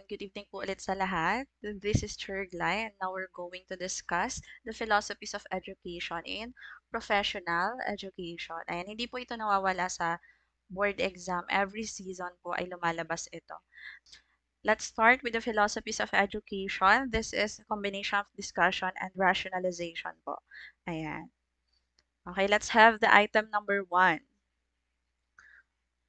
good evening po ulit sa lahat. This is Chirglay and now we're going to discuss the philosophies of education in professional education. Ayan, hindi po ito nawawala sa board exam. Every season po ay lumalabas ito. Let's start with the philosophies of education. This is a combination of discussion and rationalization po. Ayan. Okay, let's have the item number 1.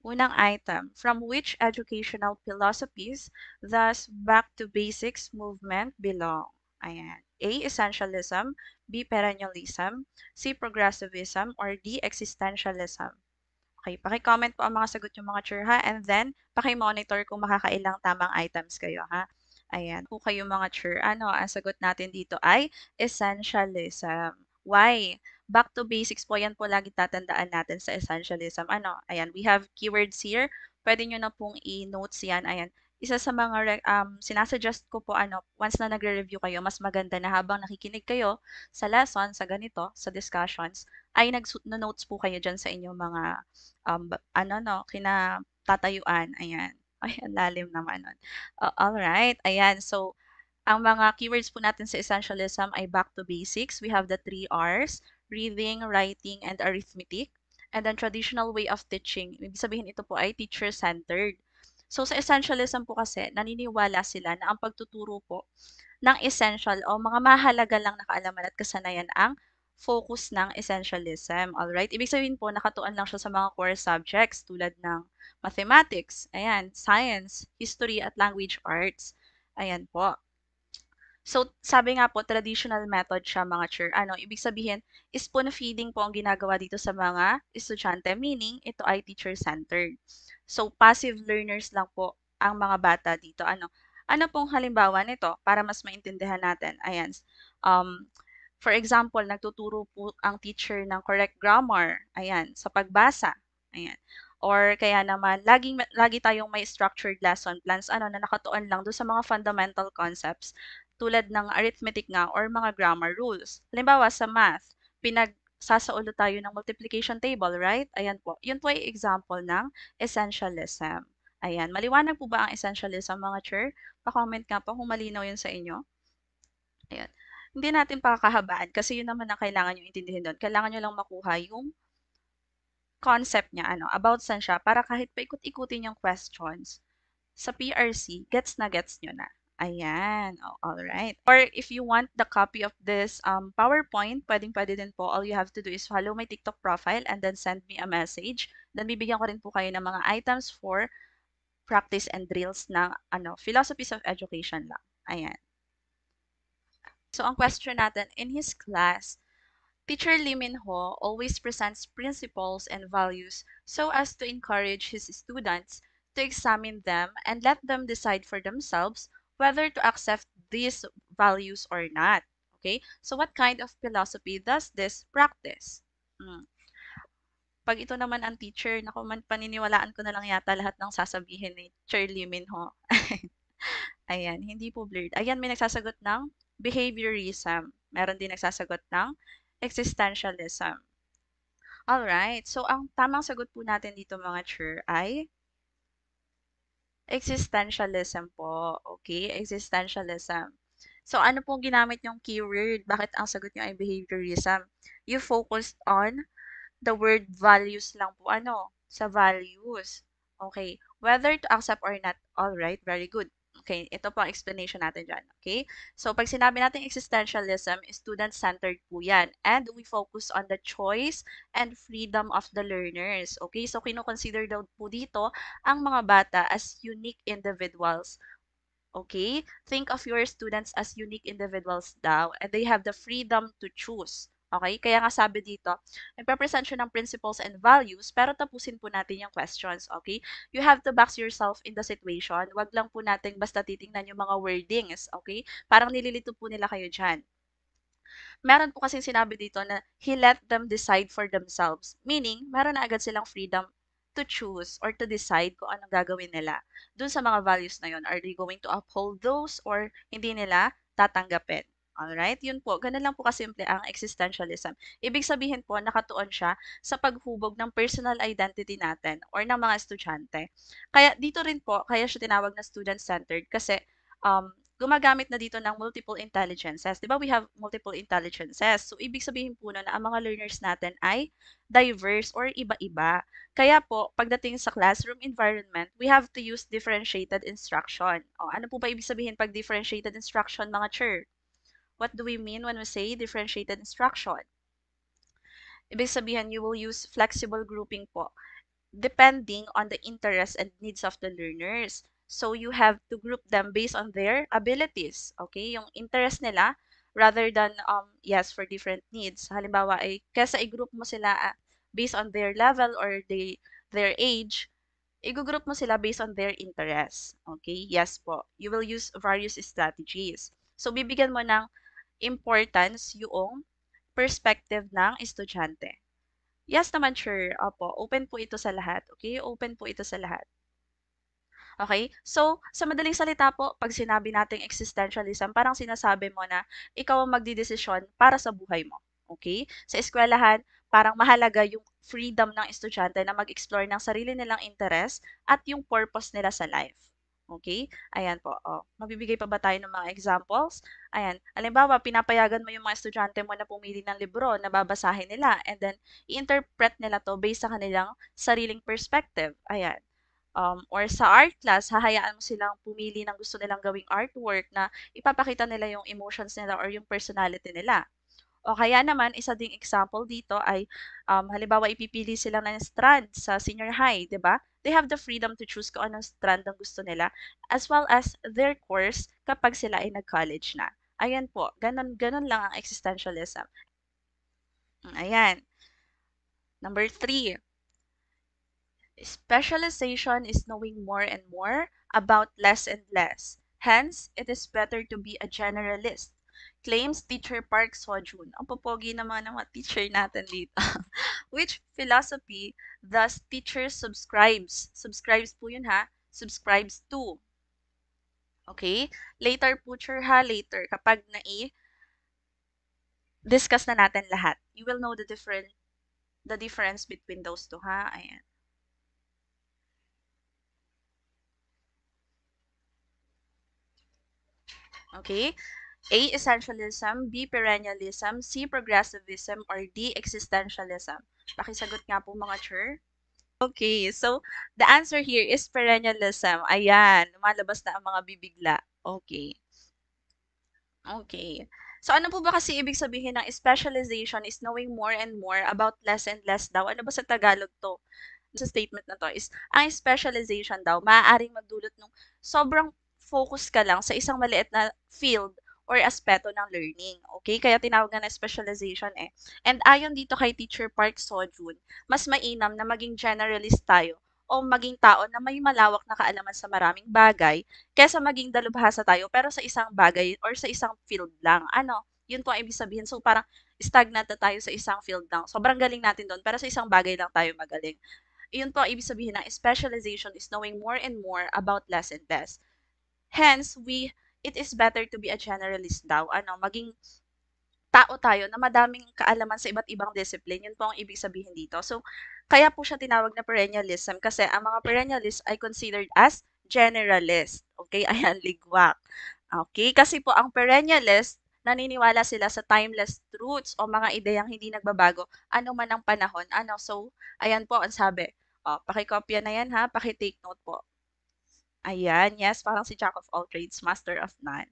Unang item, from which educational philosophies does back to basics movement belong? Ayan. A. Essentialism, B. Perennialism, C. Progressivism, or D. Existentialism. Okay, paki-comment po ang mga sagot yung mga chair ha, and then paki-monitor kung makakailang tamang items kayo ha. Ayan, po kayo mga chair. Ano, ang sagot natin dito ay essentialism. Why? Back to basics po, yan po lagi tatandaan natin sa essentialism. Ano, ayan, we have keywords here. Pwede nyo na pong i-notes yan. Ayan, isa sa mga sinasuggest ko po, once na nagre-review kayo, mas maganda na habang nakikinig kayo sa lesson, sa ganito, sa discussions, ay nag-notes po kayo dyan sa inyong mga, kinatatayuan. Ayan. Ay, ang lalim naman nun. Alright, ayan. So, ang mga keywords po natin sa essentialism ay back to basics. We have the 3 R's, reading, writing, and arithmetic. And then traditional way of teaching. Ibig sabihin ito po ay teacher-centered. So sa essentialism po kasi, naniniwala sila na ang pagtuturo po ng essential o mga mahalaga lang na kaalaman at kasanayan ang focus ng essentialism. Alright? Ibig sabihin po, nakatuon lang siya sa mga core subjects tulad ng mathematics, ayan, science, history, at language arts. Ayan po. So, sabi nga po, traditional method siya mga chair. Ano, ibig sabihin, spoon feeding po ang ginagawa dito sa mga estudyante, meaning ito ay teacher-centered. So, passive learners lang po ang mga bata dito. Ano pong halimbawa nito para mas maintindihan natin? Ayan. For example, nagtuturo po ang teacher ng correct grammar. Ayan, sa pagbasa. Ayan. Or kaya naman, lagi tayong may structured lesson plans na nakatuon lang doon sa mga fundamental concepts tulad ng arithmetic nga or mga grammar rules. Halimbawa, sa math, pinagsasaulo tayo ng multiplication table, right? Ayan po. Yun po ay example ng essentialism. Ayan. Maliwanag po ba ang essentialism, mga chair? Pa-comment nga po kung malinaw yun sa inyo. Ayan. Hindi natin pakakahabaan kasi yun naman ang kailangan nyo intindihin doon. Kailangan nyo lang makuha yung concept niya, about saan siya, para kahit paikot-ikutin yung questions, sa PRC, gets nyo na. Ayan. Oh, alright. Or if you want the copy of this PowerPoint, pwede din po. All you have to do is follow my TikTok profile and then send me a message. Then bibigyan ko rin po kayo ng mga items for practice and drills ng philosophies of education lang. Ayan. So, ang question natin, in his class, Teacher Lee Min-ho always presents principles and values so as to encourage his students to examine them and let them decide for themselves whether to accept these values or not. Okay? So what kind of philosophy does this practice? Pag ito naman ang teacher, naku, paniniwalaan ko na lang yata lahat ng sasabihin ni Teacher Lee Min-ho. Ayan, hindi po blurred. Ayan, may nagsasagot ng behaviorism. Meron din nagsasagot ng existentialism. Alright, so ang tamang sagot po natin dito mga chair ay existentialism po. Okay, existentialism. So, ano pong ginamit yung keyword? Bakit ang sagot nyo ay behaviorism? You focused on the word values lang po. Sa values. Okay, whether to accept or not. Alright, very good. Okay, ito po ang explanation natin dyan. Okay? So, pag sinabi natin existentialism, student-centered po yan. And we focus on the choice and freedom of the learners. Okay? So, kinoconsider daw po dito ang mga bata as unique individuals. Okay? Think of your students as unique individuals daw. And they have the freedom to choose. Okay? Kaya nga sabi dito, nagpe-present siya ng principles and values, pero tapusin po natin yung questions. Okay? You have to box yourself in the situation. Wag lang po natin basta titingnan yung mga wordings. Okay? Parang nililito po nila kayo dyan. Meron po kasing sinabi dito na he let them decide for themselves. Meaning, meron na agad silang freedom to choose or to decide kung anong gagawin nila. Dun sa mga values na yon, are they going to uphold those or hindi nila tatanggapin? Alright, yun po. Ganun lang po kasimple ang existentialism. Ibig sabihin po, nakatuon siya sa paghubog ng personal identity natin or ng mga estudyante. Kaya dito rin po, kaya siya tinawag na student-centered kasi gumagamit na dito ng multiple intelligences. Di ba we have multiple intelligences? So, ibig sabihin po na ang mga learners natin ay diverse or iba-iba. Kaya po, pagdating sa classroom environment, we have to use differentiated instruction. O, ano po ba ibig sabihin pag differentiated instruction, mga chur? What do we mean when we say differentiated instruction? Ibig sabihin, you will use flexible grouping po, depending on the interests and needs of the learners. So, you have to group them based on their abilities. Okay? Yung interest nila, rather than, yes, for different needs. Halimbawa, ay, kesa i-group mo sila based on their level or their age, i-group mo sila based on their interests. Okay? Yes po. You will use various strategies. So, bibigyan mo ng importance yung perspective ng estudyante. Yes naman, sure. Opo, open po ito sa lahat. Okay? Open po ito sa lahat. Okay? So, sa madaling salita po, pag sinabi nating existentialism, parang sinasabi mo na ikaw ang magdidesisyon para sa buhay mo. Okay? Sa eskwelahan, parang mahalaga yung freedom ng estudyante na mag-explore ng sarili nilang interest at yung purpose nila sa life. Okay? Ayan po. Oh. Magbibigay pa ba tayo ng mga examples? Ayan. Halimbawa, pinapayagan mo yung mga estudyante mo na pumili ng libro na babasahin nila and then i-interpret nila to based sa kanilang sariling perspective. Ayan. Or sa art class, hahayaan mo silang pumili ng gusto nilang gawing artwork na ipapakita nila yung emotions nila or yung personality nila. O kaya naman, isa ding example dito ay, halimbawa, ipipili sila ng strand sa senior high, di ba? They have the freedom to choose kung anong strand ang gusto nila, as well as their course kapag sila ay nag-college na. Ayan po, ganun lang ang existentialism. Ayan. Number 3. Specialization is knowing more and more about less and less. Hence, it is better to be a generalist. Claims Teacher Park Seo-joon. Ang popogi naman ng mga teacher natin dito. Which philosophy thus teacher subscribes? Subscribes po yun ha. Subscribes to. Okay? Later po, sure ha. Later. Kapag discuss na natin lahat. You will know the difference between those two ha. Ayan. Okay? A. Essentialism, B. Perennialism, C. Progressivism, or D. Existentialism. Pakisagot nga po mga chur. Okay, so the answer here is perennialism. Ayan, lumalabas na ang mga bibigla. Okay. Okay. So ano po ba kasi ibig sabihin ng specialization is knowing more and more about less and less daw? Ano ba sa Tagalog to? Sa statement na to is, ang specialization daw, maaaring magdulot ng sobrang focus ka lang sa isang maliit na field or aspeto ng learning. Okay? Kaya tinawag na specialization eh. And ayon dito kay Teacher Park Seo-joon, mas mainam na maging generalist tayo o maging tao na may malawak na kaalaman sa maraming bagay kaysa maging dalubhasa tayo pero sa isang bagay or sa isang field lang. Ano? Yun po ang ibig sabihin. So parang stagnant na tayo sa isang field lang. Sobrang galing natin doon pero sa isang bagay lang tayo magaling. Iyon po ang ibig sabihin ng specialization is knowing more and more about less and less. Hence, it is better to be a generalist daw. Ano, maging tao tayo na madaming kaalaman sa iba't ibang discipline. Yun po ang ibig sabihin dito. So, kaya po siya tinawag na perennialism kasi ang mga perennialists ay considered as generalist. Okay? Ayan, ligwak. Okay? Kasi po ang perennialist, naniniwala sila sa timeless truths o mga ideyang hindi nagbabago ano man ang panahon. Ano? So, ayan po ang sabi. O, pakikopya na yan ha. Pakitake note po. Ayan, yes, parang si Jack of all trades, master of none.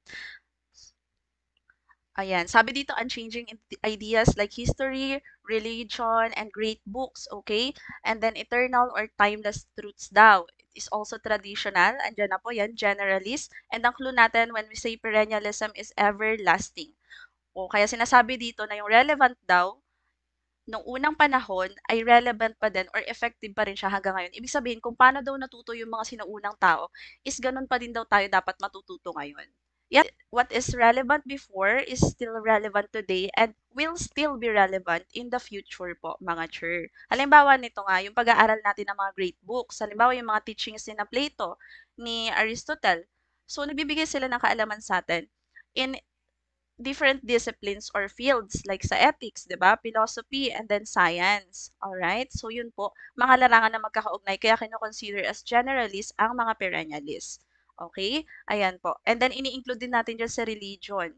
Ayan, sabi dito, unchanging ideas like history, religion, and great books, okay? And then eternal or timeless truths daw. It is also traditional, andyan na po yan, generalist. And ang clue natin when we say perennialism is everlasting. O kaya sinasabi dito na yung relevant daw, nung unang panahon ay relevant pa din or effective pa rin siya hanggang ngayon. Ibig sabihin, kung paano daw natuto yung mga sinuunang tao, is ganun pa din daw tayo dapat matututo ngayon. Yes, what is relevant before is still relevant today and will still be relevant in the future po, mga chur. Halimbawa nito nga, yung pag-aaral natin ng mga great books. Halimbawa, yung mga teachings ni na Plato, ni Aristotle. So, nagbibigay sila ng kaalaman sa atin in different disciplines or fields like sa ethics, 'di ba? Philosophy and then science. All right? So yun po, mga larangan na magkakaugnay kaya kino-consider as generalist ang mga perennialist. Okay? Ayan po. And then ini-include din natin diyan sa religion.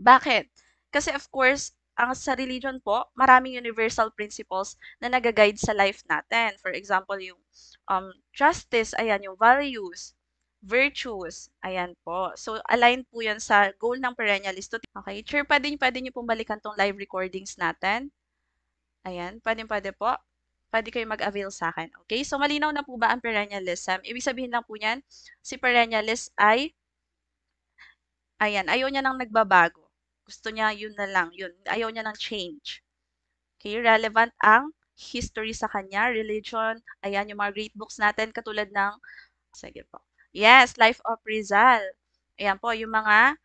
Bakit? Kasi of course, ang sa religion po, maraming universal principles na naga-guide sa life natin. For example, yung justice, ayan, yung values, virtues, ayan po. So, align po yan sa goal ng perennialist. Okay, sure, pwede nyo pong balikan tong live recordings natin. Ayan, pwede po. Pwede kayo mag-avail sa akin. Okay, so malinaw na po ba ang perennialism? Ibig sabihin lang po niyan, si perennialist ay ayan, ayaw niya ng nagbabago. Gusto niya yun na lang, yun. Ayaw niya ng change. Okay, relevant ang history sa kanya, religion, ayan yung mga great books natin katulad ng, sige po. Yes, Life of Rizal. Ayan po, yung mga,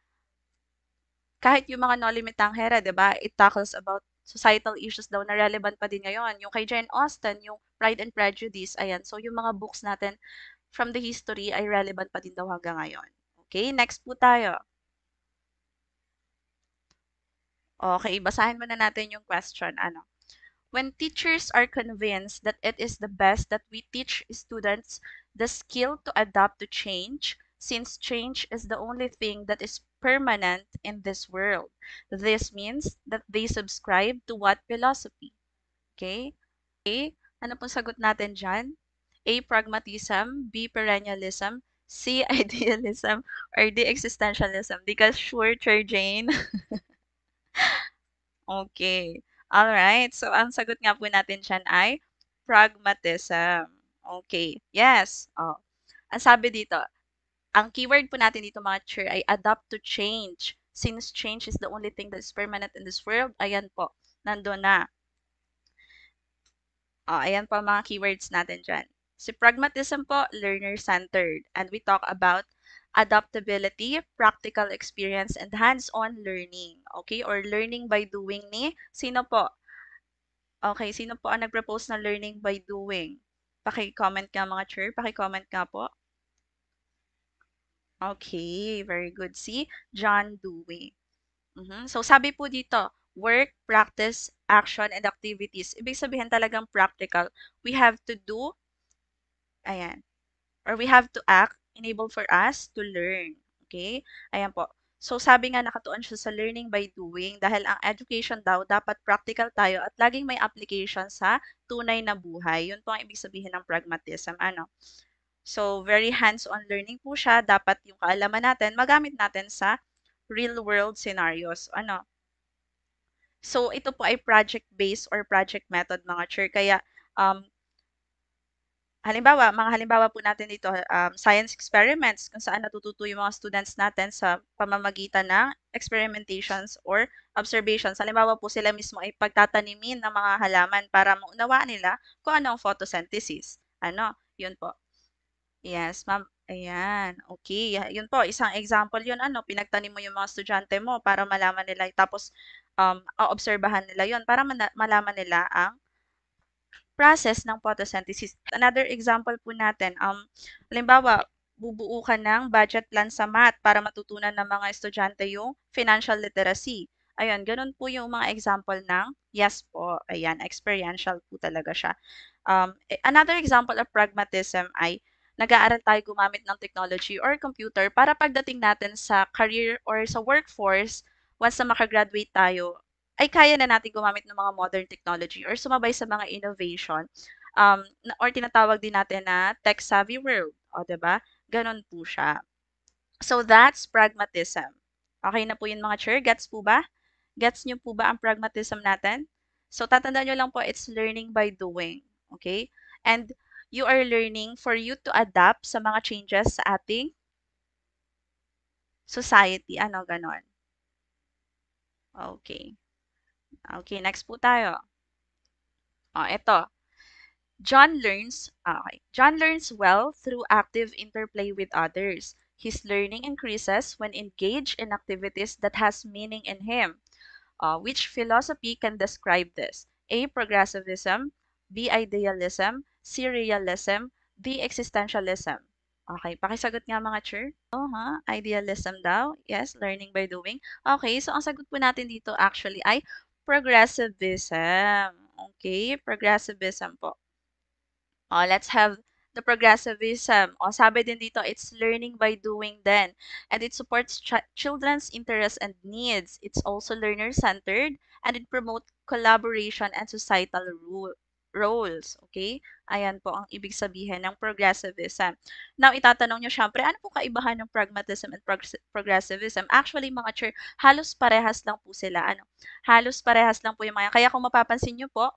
kahit yung mga Noli Me Tangere, di ba? It tackles about societal issues daw na relevant pa din ngayon. Yung kay Jane Austen, yung Pride and Prejudice, ayan. So, yung mga books natin from the history ay relevant pa din daw hanggang ngayon. Okay, next po tayo. Okay, basahin muna natin yung question. Ano? When teachers are convinced that it is the best that we teach students the skill to adapt to change, since change is the only thing that is permanent in this world. This means that they subscribe to what philosophy? Okay? A, ano pong sagot natin dyan? A, pragmatism, B, perennialism, C, idealism, or D, existentialism? Di ka sure, Sir Jane? Okay. Alright. So, ang sagot nga po natin dyan ay pragmatism. Okay. Yes. Oh. Ang sabi dito, ang keyword po natin dito mga cheer ay adapt to change. Since change is the only thing that is permanent in this world, ayan po, nandun na. Oh, ayan po ang mga keywords natin dyan. Si pragmatism po, learner-centered. And we talk about adaptability, practical experience, and hands-on learning. Okay? Or learning by doing ni, sino po? Okay, sino po ang nag-propose na learning by doing? Paki-comment nga mga chair, paki-comment nga po. Okay, very good. Si John Dewey. So sabi po dito, work, practice, action, and activities. Ibig sabihin talagang practical. We have to do, ayan, or we have to act, enable for us to learn. Okay? Ayan po. So, sabi nga nakatuon siya sa learning by doing dahil ang education daw dapat practical tayo at laging may application sa tunay na buhay. Yun po ang ibig sabihin ng pragmatism. Ano? So, very hands-on learning po siya. Dapat yung kaalaman natin, magamit natin sa real-world scenarios. Ano? So, ito po ay project-based or project method mga chair. Kaya, um, mga halimbawa po natin dito, science experiments, kung saan natututo yung mga students natin sa pamamagitan ng experimentations or observations. Halimbawa po sila mismo ay pagtatanimin ng mga halaman para maunawaan nila kung ano ang photosynthesis. Ano? Yun po. Yes, ma'am. Ayan. Okay. Yun po, isang example yun. Ano, pinagtanim mo yung mga estudyante mo para malaman nila. Tapos, obserbahan nila yun para malaman nila ang process ng photosynthesis. Another example po natin, halimbawa, bubuo ka ng budget plan sa math para matutunan ng mga estudyante yung financial literacy. Ayun, ganun po yung mga example ng yes po. Ayan, experiential po talaga siya. Another example of pragmatism ay nag-aaral tayo gumamit ng technology or computer para pagdating natin sa career or sa workforce, once na makagraduate tayo, ay kaya na natin gumamit ng mga modern technology or sumabay sa mga innovation or tinatawag din natin na tech-savvy world. O, 'di ba? Ganon po siya. So, that's pragmatism. Okay na po yun mga chair. Gets po ba? Gets nyo po ba ang pragmatism natin? So, tatandaan nyo lang po, it's learning by doing. Okay? And you are learning for you to adapt sa mga changes sa ating society. Ano, ganon. Okay. Okay, next po tayo. Ito. John learns well through active interplay with others. His learning increases when engaged in activities that has meaning in him. Which philosophy can describe this? A. Progressivism, B. Idealism, C. Realism, D. Existentialism. Okay, pakisagot nga mga chur. Ha? Idealism daw. Yes, learning by doing. Okay, so ang sagot po natin dito actually ay progressivism. Okay, progressivism po. Let's have the progressivism. Sabi din dito, it's learning by doing then. And it supports children's interests and needs. It's also learner-centered and it promotes collaboration and societal roles. Okay? Ayan po ang ibig sabihin ng progressivism. Now, itatanong nyo syempre, ano po kaibahan ng pragmatism and progressivism? Actually, mga chair, halos parehas lang po sila. Halos parehas lang po yung mga. Kaya kung mapapansin nyo po,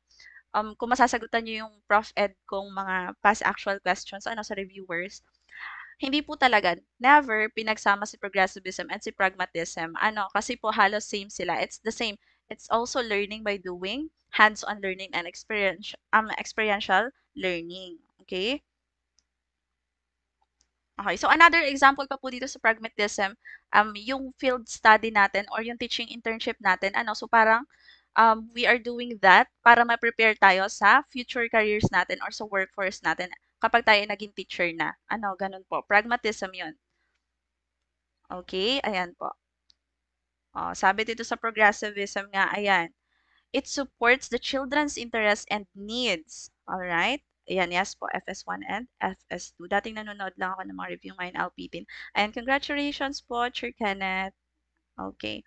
kung masasagutan niyo yung Prof. Ed kung mga past actual questions sa reviewers, hindi po talaga, never pinagsama si progressivism and si pragmatism. Kasi po halos same sila. It's the same. It's also learning by doing, hands-on learning and experiential learning. Okay? Okay, so another example pa po dito sa pragmatism, yung field study natin or yung teaching internship natin, so parang we are doing that para ma-prepare tayo sa future careers natin or sa workforce natin kapag tayo naging teacher na. Ganun po. Pragmatism yun. Okay, ayan po. Sabi dito sa progressivism nga, ayan, it supports the children's interests and needs. Alright? Ayan, yes po, FS1 and FS2. Dating nanonood lang ako ng mga review ngayon, Alpitin. And congratulations po, Sir Kenneth. Okay.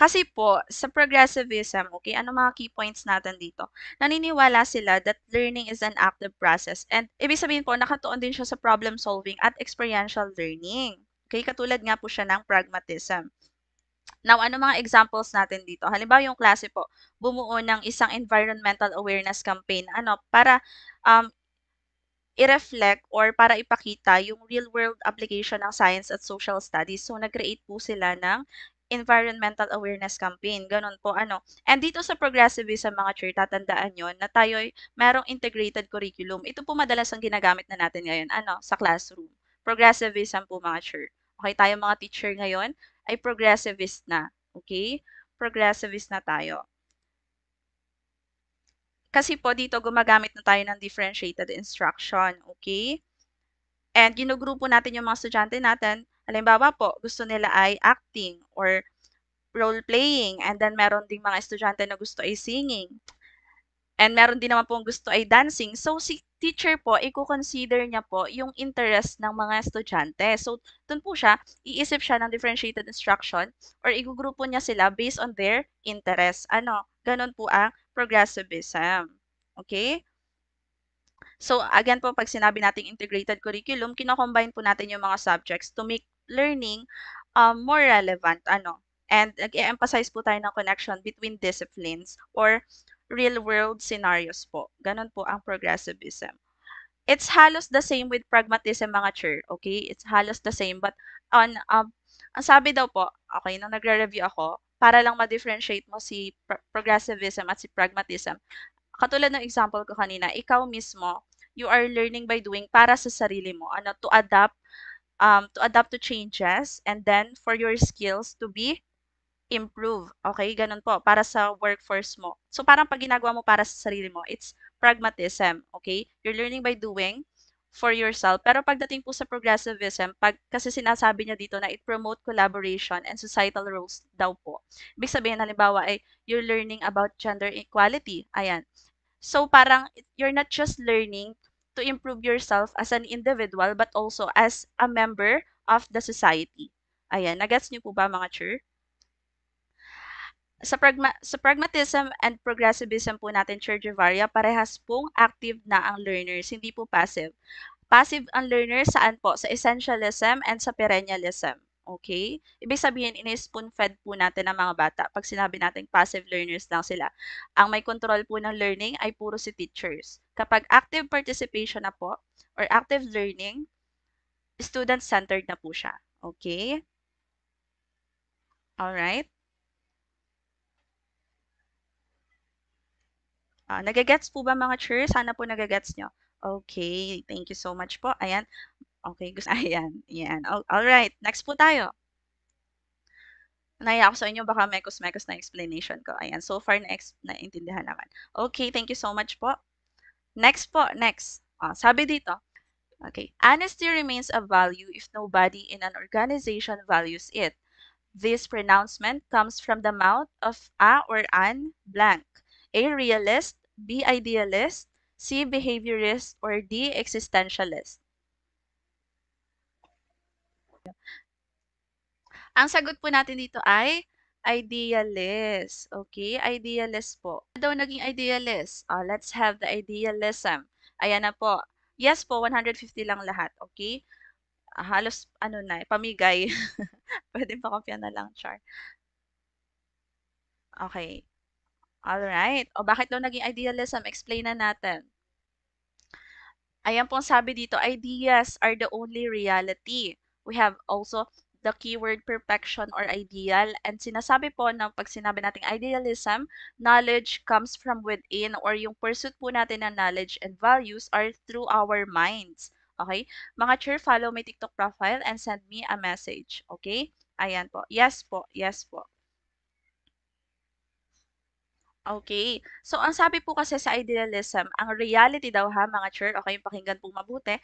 Kasi po, sa progressivism, okay, ano mga key points natin dito? Naniniwala sila that learning is an active process. And ibig sabihin po, nakatuon din siya sa problem solving at experiential learning. Okay, katulad nga po siya ng pragmatism. Now, ano mga examples natin dito? Halimbawa, yung klase po, bumuo ng isang environmental awareness campaign, para um, i-reflect or para ipakita yung real-world application ng science at social studies. So, nag-create po sila ng environmental awareness campaign. Ganun po, And dito sa progressivism, mga chair, tatandaan nyo na tayo ay merong integrated curriculum. Ito po madalas ang ginagamit na natin ngayon, sa classroom. Progressivism po, mga chair. Okay, tayo mga teacher ngayon ay progressivist na. Okay? Progressivist na tayo. Kasi po dito gumagamit na tayo ng differentiated instruction, okay? And ginugrupo natin yung mga estudyante natin. Halimbawa po, gusto nila ay acting or role playing and then meron ding mga estudyante na gusto ay singing. And meron din naman pong gusto ay dancing. So, si teacher po, i-consider niya po yung interest ng mga estudyante. So, dun po siya, iisip siya ng differentiated instruction or igugrupo niya sila based on their interest. Ganun po ang progressivism. Okay? So, again po, pag sinabi nating integrated curriculum, kino-combine po natin yung mga subjects to make learning more relevant. And nag-emphasize po tayo ng connection between disciplines or real-world scenarios po. Ganon po ang progressivism. It's halos the same with pragmatism, mga chair. Okay? It's halos the same. But ang sabi daw po, okay, nung nagre-review ako, para lang ma-differentiate mo si progressivism at si pragmatism, katulad ng example ko kanina, ikaw mismo, you are learning by doing para sa sarili mo, to adapt to changes, and then for your skills to be improve. Okay, ganun po, para sa workforce mo. So, parang pag ginagawa mo para sa sarili mo, it's pragmatism. Okay, you're learning by doing for yourself. Pero pagdating po sa progressivism, kasi sinasabi niya dito na it promote collaboration and societal roles daw po. Ibig sabihin, halimbawa, ay you're learning about gender equality. Ayan. So parang you're not just learning to improve yourself as an individual but also as a member of the society. Ayan, nagets niyo po ba, mga chur? Sa pragmatism and progressivism po natin, Chur Jevaria, parehas pong active na ang learners, hindi po passive. Passive ang learners saan po? Sa essentialism and sa perennialism. Okay? Ibig sabihin, ini-spoon-fed po natin ang mga bata. Pag sinabi natin passive learners lang sila. Ang may control po ng learning ay puro si teachers. Kapag active participation na po, or active learning, student-centered na po siya. Okay? Alright? Nagagets po ba, mga chur? Sana po nagagets nyo. Okay, thank you so much po. Ayan. Okay, gusto. Ayan, ayan. Alright, next po tayo. Naiya ako sa inyo, baka mekos-mekos na explanation ko. Ayan, so far naintindihan naman. Okay, thank you so much po. Next po, next. Sabi dito, Okay. Honesty remains a value if nobody in an organization values it. This pronouncement comes from the mouth of a or an blank. A realist, B idealist, C behaviorist, or D existentialist. Ang sagot po natin dito ay idealist. Okay, idealist po. Ano daw naging idealist? Let's have the idealism. Ayan na po. Yes po, 150 lang lahat. Okay? Halos ano na, pamigay. Pwede pa kopya na lang, Char. Okay. Alright. O bakit daw naging idealism? Explain na natin. Ayan pong sabi dito, ideas are the only reality. We have also the keyword perfection or ideal. And sinasabi po na pag sinabi nating idealism, knowledge comes from within or yung pursuit po natin ng knowledge and values are through our minds. Okay? Mga cheer, follow my TikTok profile and send me a message. Okay? Ayan po. Yes po. Yes po. Okay. So, ang sabi po kasi sa idealism, ang reality daw ha, mga chur, okay, pakinggan po mabuti.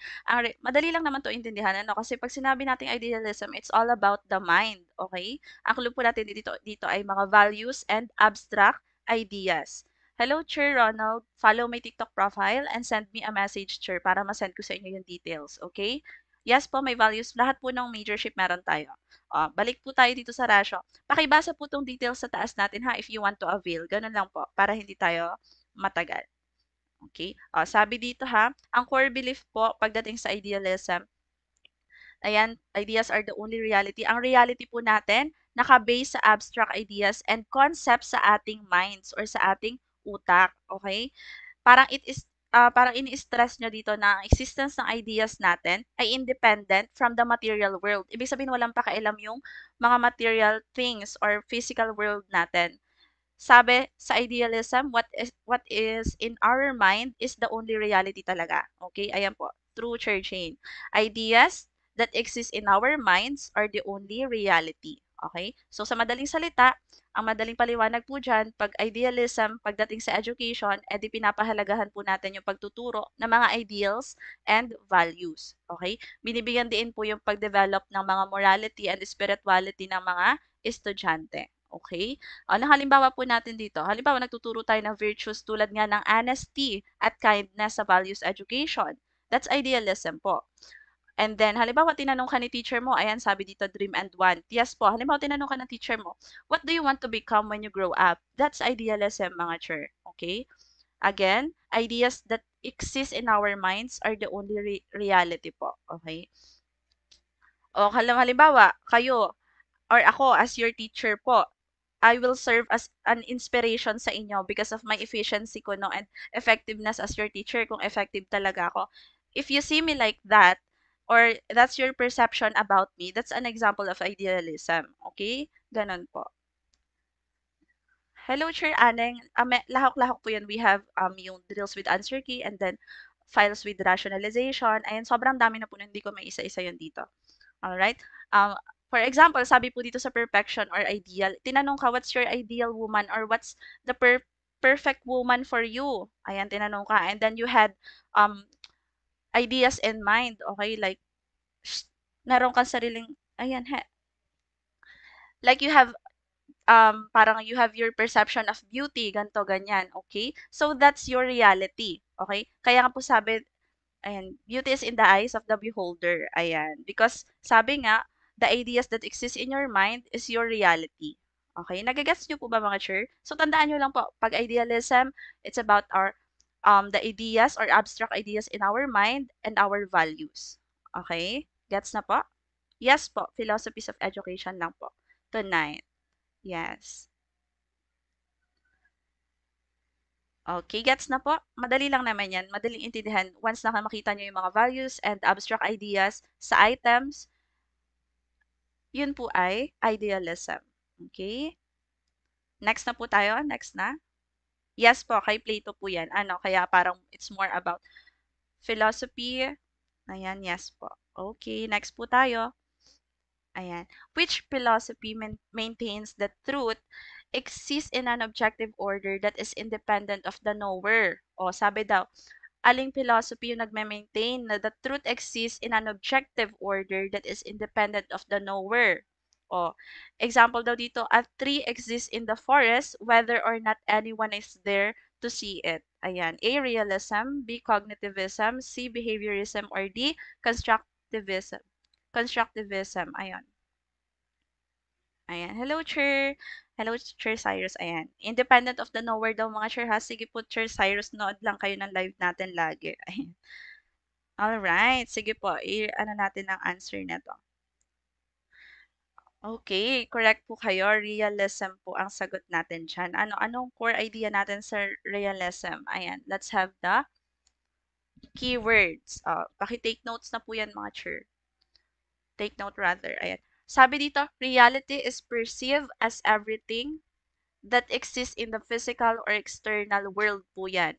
Madali lang naman to intindihan, ano, kasi pag sinabi nating idealism, it's all about the mind, okay? Ang clue po natin dito ay mga values and abstract ideas. Hello, Chur Ronald. Follow my TikTok profile and send me a message, Chur, para ma-send ko sa inyo yung details, okay? Yes po, may values. Lahat po ng major ship meron tayo. Balik po tayo dito sa ratio. Pakibasa po tong details sa taas natin ha if you want to avail. Ganun lang po para hindi tayo matagal. Okay? Sabi dito ha, ang core belief po pagdating sa idealism, ayan, ideas are the only reality. Ang reality po natin, naka-base sa abstract ideas and concepts sa ating minds or sa ating utak. Okay? Parang ini-stress niya dito na ang existence ng ideas natin ay independent from the material world. Ibig sabihin walang pakialam yung mga material things or physical world natin. Sabi sa idealism, what is in our mind is the only reality talaga. Okay? Ayan po. True church chain. Ideas that exist in our minds are the only reality. Okay? So sa madaling salita, ang madaling paliwanag po dyan, pag idealism, pagdating sa education, edi pinapahalagahan po natin yung pagtuturo ng mga ideals and values. Okay? Binibigyan din po yung pag-develop ng mga morality and spirituality ng mga estudyante. Okay? Ano halimbawa po natin dito? Halimbawa, nagtuturo tayo ng virtues tulad nga ng honesty at kindness sa values education. That's idealism po. And then, halimbawa, tinanong ka ni teacher mo, ayan, sabi dito, dream and want. Yes po, halimbawa, tinanong ka ng teacher mo, what do you want to become when you grow up? That's idealism, mga chur. Okay? Again, ideas that exist in our minds are the only reality po. Okay? O halimbawa, kayo or ako as your teacher po, I will serve as an inspiration sa inyo because of my efficiency ko no and effectiveness as your teacher kung effective talaga ako. If you see me like that or that's your perception about me, that's an example of idealism. Okay? Ganon po. Hello, Chair Aneng. Lahok-lahok po yun. We have yung drills with answer key and then files with rationalization. Ayan, sobrang dami na po na hindi ko may isa-isa yun dito. Alright? For example, sabi po dito sa perfection or ideal, tinanong ka, what's your ideal woman or what's the perfect woman for you? Ayan, tinanong ka. And then you had um, ideas in mind. Okay? Like, meron kang sariling, ayan, like you have parang you have your perception of beauty, ganto ganyan, okay? So that's your reality, okay? Kaya nga po sabi, ayan, beauty is in the eyes of the beholder, ayan. Because sabi nga, the ideas that exist in your mind is your reality. Okay? Nagagets nyo po ba mga sure? So tandaan nyo lang po, pag idealism, it's about our the ideas or abstract ideas in our mind and our values. Okay? Gets na po? Yes po, philosophies of education lang po. Tonight. Yes. Okay, gets na po? Madali lang naman yan. Madaling intindihan. Once na makita nyo yung mga values and abstract ideas sa items, yun po ay idealism. Okay? Next na po tayo. Next na. Yes po, kay Plato po yan. Ano, kaya parang it's more about philosophy. Ayan, yes po. Okay, next po tayo. Ayan. Which philosophy maintains that truth exists in an objective order that is independent of the knower? O, sabi daw, aling philosophy yung nagme-maintain na the truth exists in an objective order that is independent of the knower. O, example daw dito, a tree exists in the forest whether or not anyone is there to see it. Ayan. A, realism. B, cognitivism. C, behaviorism. Or D, constructivism. Constructivism. Ayan. Ayan. Hello, Chir. Hello, Chir Cyrus. Ayan. Independent of the knower daw mga Chir ha. Sige po, Chir Cyrus, nood lang kayo ng live natin lagi. Ayan. Alright. Sige po. Ano natin ang answer na to. Okay. Correct po kayo. Realism po ang sagot natin dyan. Anong core idea natin sa realism? Ayan. Let's have the keywords. Paki-take notes na po yan mga Chir. Take note rather. Ayan. Sabi dito, reality is perceived as everything that exists in the physical or external world po yan.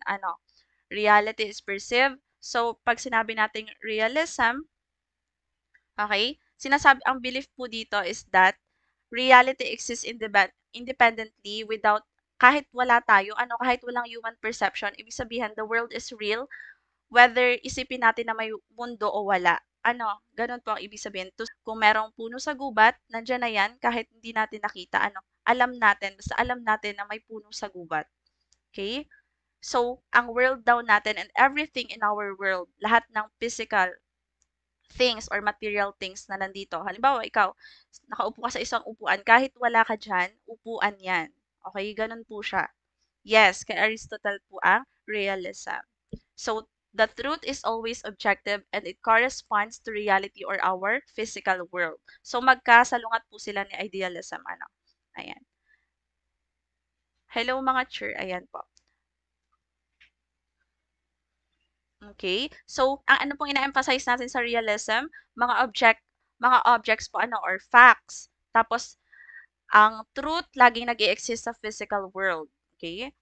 Reality is perceived. So, pag sinabi nating realism, okay, ang belief po dito is that reality exists independently without, kahit wala tayo, kahit walang human perception, ibig sabihin, the world is real, whether isipin natin na may mundo o wala. Ganun po ang ibig sabihin. Kung merong puno sa gubat, nandyan na yan, kahit hindi natin nakita, alam natin, basta alam natin na may puno sa gubat. Okay? So, ang world daw natin and everything in our world, lahat ng physical things or material things na nandito. Halimbawa, ikaw, nakaupo ka sa isang upuan, kahit wala ka dyan, upuan yan. Okay? Ganun po siya. Yes, kay Aristotle po ang realism. So, the truth is always objective and it corresponds to reality or our physical world. So, magkasalungat po sila ni idealism. Ayan. Hello mga Chur. Ayan po. Okay? So, ang pong ina-emphasize natin sa realism, mga objects po or facts. Tapos, ang truth laging nag-i-exist sa physical world. Okay?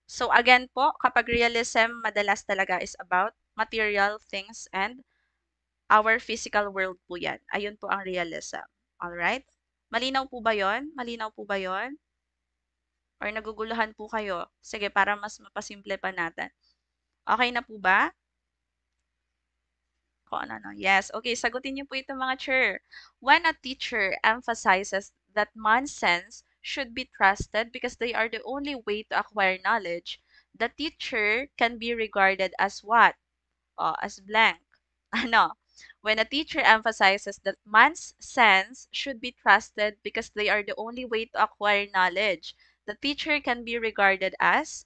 So, again po, kapag realism, madalas talaga is about material things and our physical world po yan. Ayun po ang realism. Alright? Malinaw po ba yon? Malinaw po ba yon? Or naguguluhan po kayo? Sige, para mas mapasimple pa natin. Okay na po ba? Yes. Okay, sagutin niyo po ito mga Chur. When a teacher emphasizes that man's sense should be trusted because they are the only way to acquire knowledge, the teacher can be regarded as what? As blank. When a teacher emphasizes that man's sense should be trusted because they are the only way to acquire knowledge, the teacher can be regarded as,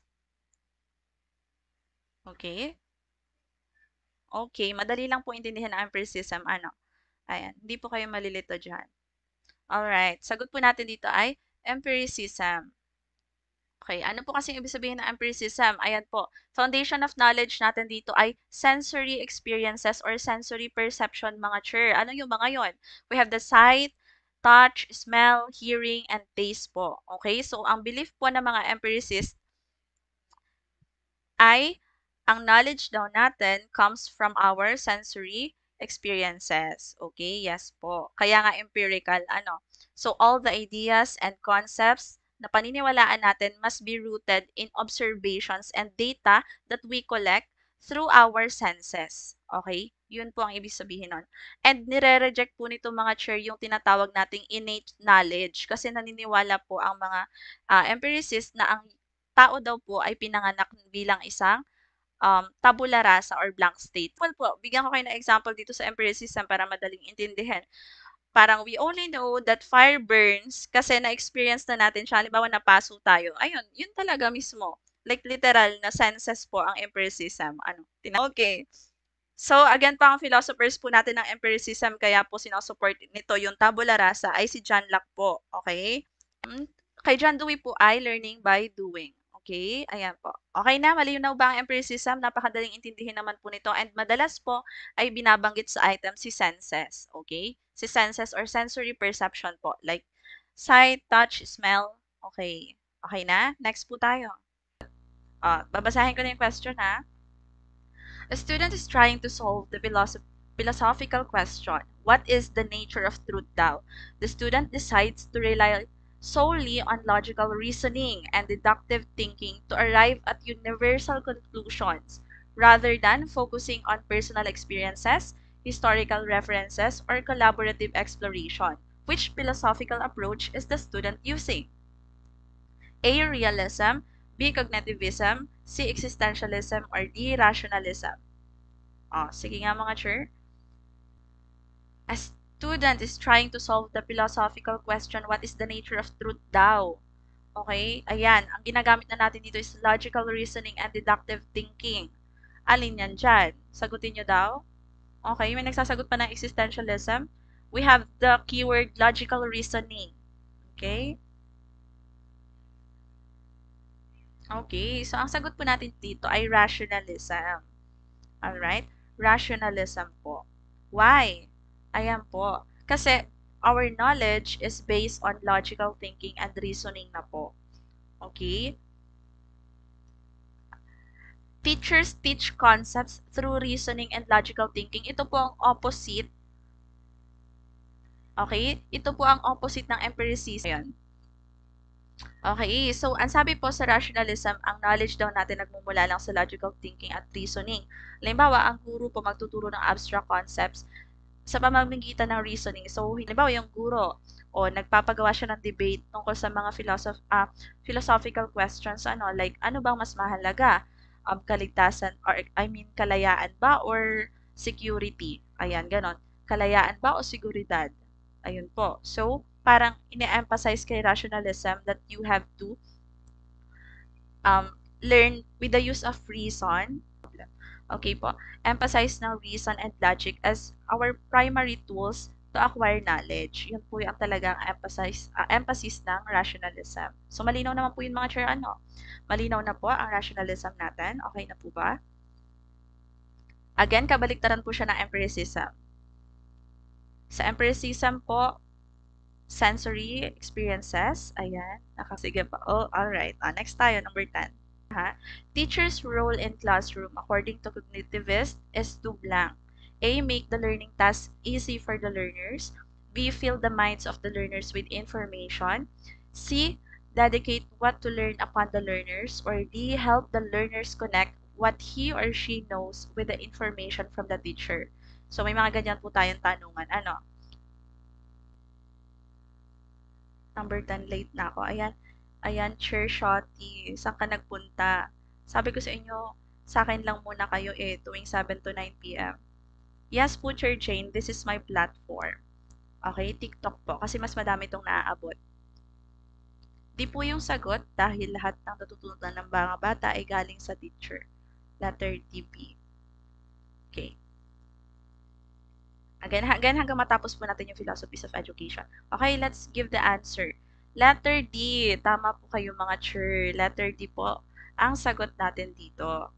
okay? Okay, madali lang po intindihan ang empiricism. Ayan, hindi po kayo malilito dyan. Alright, sagot po natin dito ay empiricism. Okay, ano po kasi ibig sabihin ng empiricism? Ayan po, foundation of knowledge natin dito ay sensory experiences or sensory perception mga Chur. Ano yung mga yon? We have the sight, touch, smell, hearing, and taste po. Okay, so ang belief po ng mga empiricists ay ang knowledge daw natin comes from our sensory experiences. Okay, yes po. Kaya nga empirical, So, all the ideas and concepts na paniniwalaan natin must be rooted in observations and data that we collect through our senses. Okay? Yun po ang ibig sabihin nun. And nire-reject po nito mga Chur yung tinatawag nating innate knowledge kasi naniniwala po ang mga empiricists na ang tao daw po ay pinanganak bilang isang tabula rasa or blank state. Well po, bigyan ko kayo ng example dito sa empiricism para madaling intindihin. Parang we only know that fire burns kasi na-experience na natin siya. Halimbawa, napaso tayo. Ayun, yun talaga mismo. Like literal na senses po ang empiricism. Okay. So, again pa ang philosophers po natin ng empiricism, kaya po sinusupport nito yung tabula rasa ay si John Locke po. Okay? Kay John Dewey po ay learning by doing. Okay? Ayan po. Okay na? Malinaw ba ang empiricism? Napakadaling intindihin naman po nito. And madalas po ay binabanggit sa item si senses. Okay? Si senses or sensory perception po. Like sight, touch, smell. Okay. Okay na? Next po tayo. Babasahin ko na yung question ha. A student is trying to solve the philosophical question, what is the nature of truth daw? The student decides to rely solely on logical reasoning and deductive thinking to arrive at universal conclusions rather than focusing on personal experiences, historical references, or collaborative exploration. Which philosophical approach is the student using? A. Realism, B. Cognitivism, C. Existentialism, or D. Rationalism? Sige nga mga sir. A student is trying to solve the philosophical question, what is the nature of truth daw? Okay? Ayan, ang ginagamit na natin dito is logical reasoning and deductive thinking. Alin yan dyan? Sagutin nyo daw? Okay, may nagsasagot pa ng existentialism. We have the keyword logical reasoning. Okay? Okay, so ang sagot po natin dito ay rationalism. Alright? Rationalism po. Why? Ayan po. Kasi our knowledge is based on logical thinking and reasoning na po. Okay? Teachers teach concepts through reasoning and logical thinking. Ito po ang opposite. Okay? Ito po ang opposite ng empiricism. Ayan. Okay, so ang sabi po sa rationalism, ang knowledge daw natin nagmumula lang sa logical thinking at reasoning. Halimbawa, ang guro po magtuturo ng abstract concepts sa pamamagitan ng reasoning. So, halimbawa yung guro o nagpapagawa siya ng debate tungkol sa mga philosophical questions, like ano bang mas mahalaga? Kaligtasan or kalayaan ba or security? Ayan, ganon. Kalayaan ba o seguridad? Ayun po. So, parang ine-emphasize kay rationalism that you have to learn with the use of reason. Okay po. Emphasize ng reason and logic as our primary tools to acquire knowledge. Yun po yung talagang emphasis ng rationalism. So, malinaw naman po yun mga chair, Malinaw na po ang rationalism natin. Okay na po ba? Again, kabaliktaran po siya ng empiricism. Sa empiricism po, sensory experiences. Ayan. Nakasige pa. Alright. Next tayo, number 10. Teacher's role in classroom, according to cognitivist, is to blank. A. Make the learning task easy for the learners. B. Fill the minds of the learners with information. C. Dedicate what to learn upon the learners. Or D. Help the learners connect what he or she knows with the information from the teacher. So, may mga ganyan po tayong tanungan. Number 10, late na ako. Ayan, Chair Shotty. Saan ka nagpunta? Sabi ko sa inyo, sa akin lang muna kayo tuwing 7 to 9 p.m. Yes po, Chair Jane, this is my platform. Okay, TikTok po, kasi mas madami itong naaabot. Di po yung sagot dahil lahat ng natutunan ng mga bata ay galing sa teacher. Letter DB. Okay. Again, hanggang matapos po natin yung philosophies of education. Okay, let's give the answer. Letter D. Tama po kayo mga chair. Letter D po ang sagot natin dito.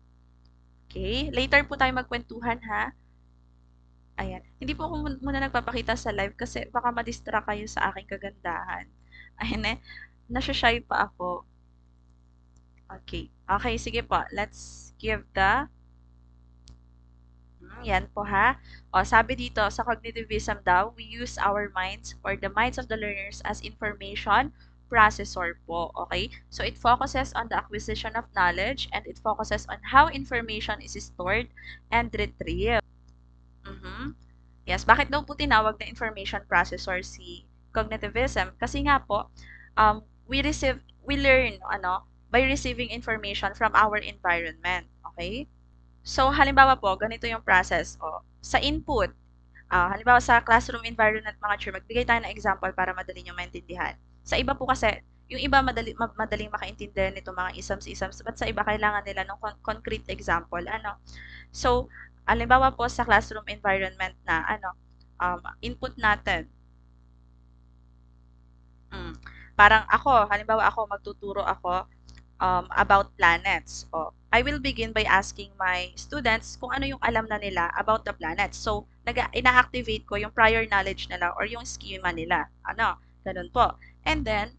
Okay, later po tayo magkwentuhan ha. Ayan. Hindi po ako muna nagpapakita sa live kasi baka ma-distract kayo sa aking kagandahan. Ayan nasya-shy pa ako. Okay. Okay, sige po. Let's give the yan po ha. Sabi dito, sa cognitivism daw, we use our minds or the minds of the learners as information processor po. Okay? So, it focuses on the acquisition of knowledge and it focuses on how information is stored and retrieved. Yes, bakit daw po tinawag na information processor si cognitivism? Kasi nga po, we learn by receiving information from our environment. Okay? So, halimbawa po, ganito yung process. Sa input, halimbawa sa classroom environment, mga chair, magbigay tayo ng example para madali nyo maintindihan. Sa iba po kasi, yung iba madaling makaintindihan nito mga isams, but sa iba kailangan nila ng concrete example. So, halimbawa po sa classroom environment na, input natin. Parang halimbawa magtuturo ako about planets. I will begin by asking my students kung ano yung alam na nila about the planets. So, ina-activate ko yung prior knowledge nila or yung schema nila. Ganun po. And then,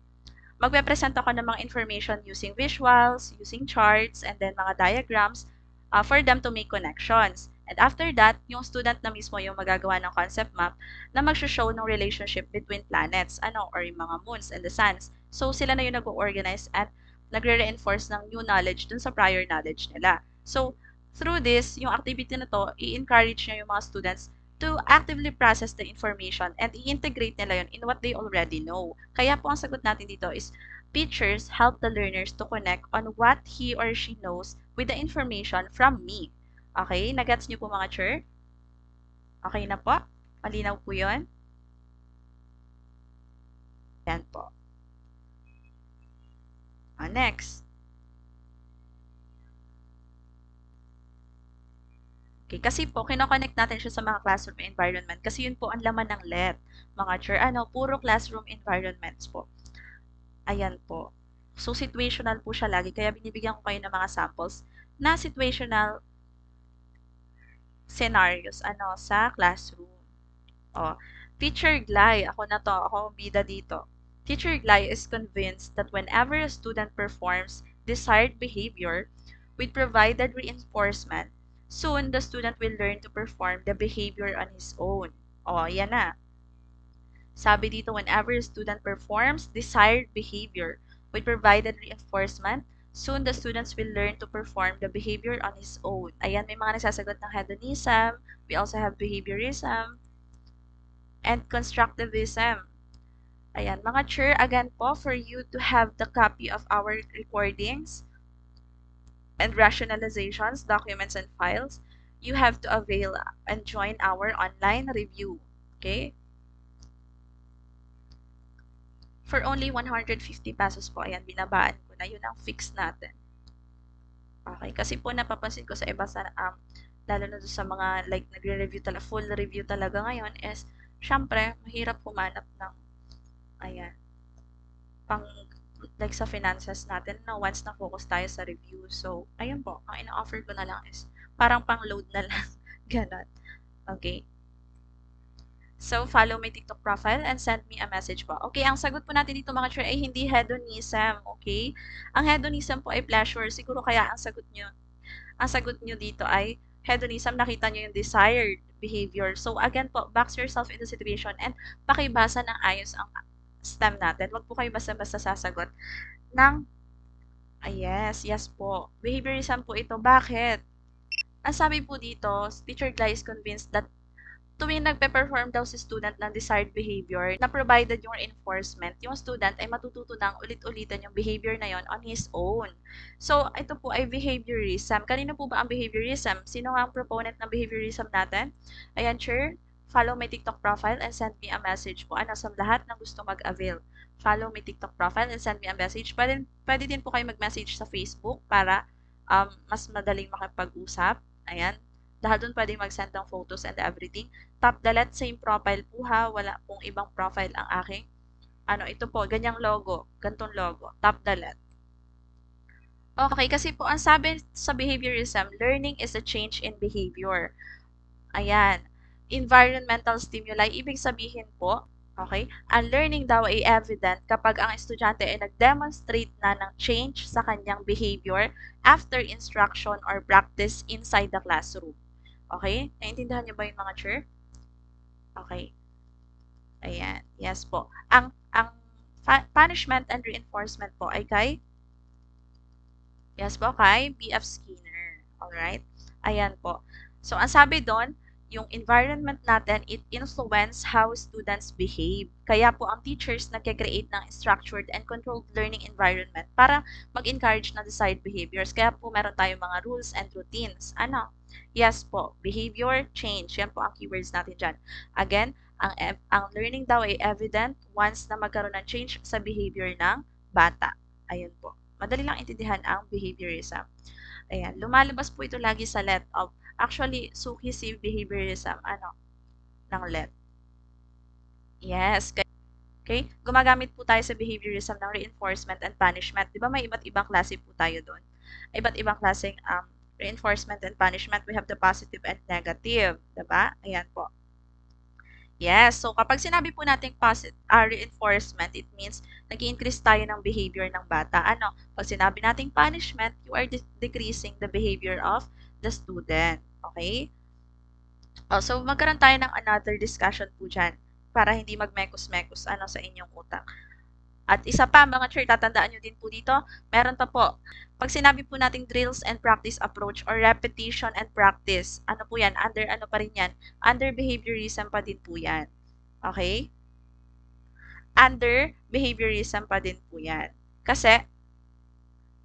magpe-present ako ng mga information using visuals, using charts, and then mga diagrams for them to make connections. And after that, yung student na mismo yung magagawa ng concept map na mag-show ng relationship between planets, or yung mga moons and the suns. So, sila na yung nag-organize at nagre-reinforce ng new knowledge dun sa prior knowledge nila. So, Through this, yung activity na to, i-encourage niya yung mga students to actively process the information and i-integrate nila yun in what they already know. Kaya po ang sagot natin dito is, teachers help the learners to connect on what he or she knows with the information from me. Okay? Nagets niyo po mga chur? Okay na po? Malinaw po yun? Yan po. Next. Okay, kasi po, kinoconnect natin siya sa mga classroom environment kasi yun po ang laman ng LET. Mga chur, puro classroom environments po. Ayan po. So, situational po siya lagi. Kaya binibigyan ko kayo ng mga samples na situational scenarios sa classroom. Oh, Teacher Glay, ako na to, ako ang bida dito. Teacher Glay is convinced that whenever a student performs desired behavior with provided reinforcement, soon the student will learn to perform the behavior on his own. Yan na. Sabi dito, whenever a student performs desired behavior with provided reinforcement, soon the students will learn to perform the behavior on his own. Ayan, may mga nagsasagot ng hedonism. We also have behaviorism and constructivism. Ayan, mga chur, again po, for you to have the copy of our recordings and rationalizations, documents, and files, you have to avail and join our online review. Okay? For only 150 pesos po, ayan, binabaan ko na. Yun ang fix natin. Okay, kasi po napapansin ko sa iba sa, lalo na sa mga, like, nagre-review talaga, full review talaga ngayon is, syempre, mahirap humanap ng, ayan, pang, like, sa finances natin na once na focus tayo sa review. So, ayun po, ang ina-offer ko na lang is, parang pang-load na lang. Ganon. Okay. So, follow my TikTok profile and send me a message po. Okay, ang sagot po natin dito mga chur ay hindi hedonism, okay? Ang hedonism po ay pleasure. Siguro kaya ang sagot nyo dito ay hedonism, nakita nyo yung desired behavior. So, again po, box yourself in the situation and pakibasa ng ayos ang STEM natin. Huwag po kayo basta-basta sasagot ng, yes po. Behaviorism po ito. Bakit? Ang sabi po dito, Teacher Gly is convinced that tuwing nagpe-perform daw si student ng desired behavior na provided yung reinforcement, yung student ay matututo ng ulit-ulitan yung behavior na yon on his own. So, ito po ay behaviorism. Kanino po ba ang behaviorism? Sino nga ang proponent ng behaviorism natin? Ayan, sure. Follow my TikTok profile and send me a message po. Sa lahat na gusto mag-avail. Follow my TikTok profile and send me a message. Pwede din po kayo mag-message sa Facebook para mas madaling makipag-usap. Ayan. Dahil doon pwede mag-send ng photos and everything. Top dalat, same profile po ha. Wala pong ibang profile ang aking. Ito po, ganyang logo. Gantong logo. Top dalat. Okay, kasi po, ang sabi sa behaviorism, learning is a change in behavior. Ayan. Environmental stimuli, ibig sabihin po, okay, ang learning daw ay evident kapag ang estudyante ay nag-demonstrate na ng change sa kanyang behavior after instruction or practice inside the classroom. Okay? Naintindihan niyo ba yung mga chur? Okay. Ayan. Yes po. Ang punishment and reinforcement po ay kay B.F. Skinner. Alright? Ayan po. So, ang sabi doon, yung environment natin, it influence how students behave. Kaya po ang teachers nagke-create ng structured and controlled learning environment para mag-encourage na desired behaviors. Kaya po meron tayong mga rules and routines. Yes po, behavior change. Yan po ang keywords natin dyan. Again, ang learning daw ay evident once na magkaroon ng change sa behavior ng bata. Ayun po. Madali lang intindihan ang behaviorism. Ayan, lumalabas po ito lagi sa let of. Actually, suki si behaviorism, ng let. Yes. Okay? Gumagamit po tayo sa behaviorism ng reinforcement and punishment. Di ba may iba't ibang klase po tayo doon? Iba't ibang klaseng reinforcement and punishment. We have the positive and negative. Diba? Ayan po. Yes. So, kapag sinabi po natin reinforcement, it means nag-increase tayo ng behavior ng bata. Pag sinabi natin punishment, you are decreasing the behavior of the student. Okay? So, magkaroon tayo ng another discussion po dyan para hindi magmekos-mekos sa inyong utak. At isa pa, mga chair, tatandaan nyo din po dito, meron pa po. Pag sinabi po nating drills and practice approach or repetition and practice, ano po yan? Under ano pa rin yan? Under behaviorism pa din po yan. Okay? Under behaviorism pa din po yan. Kasi,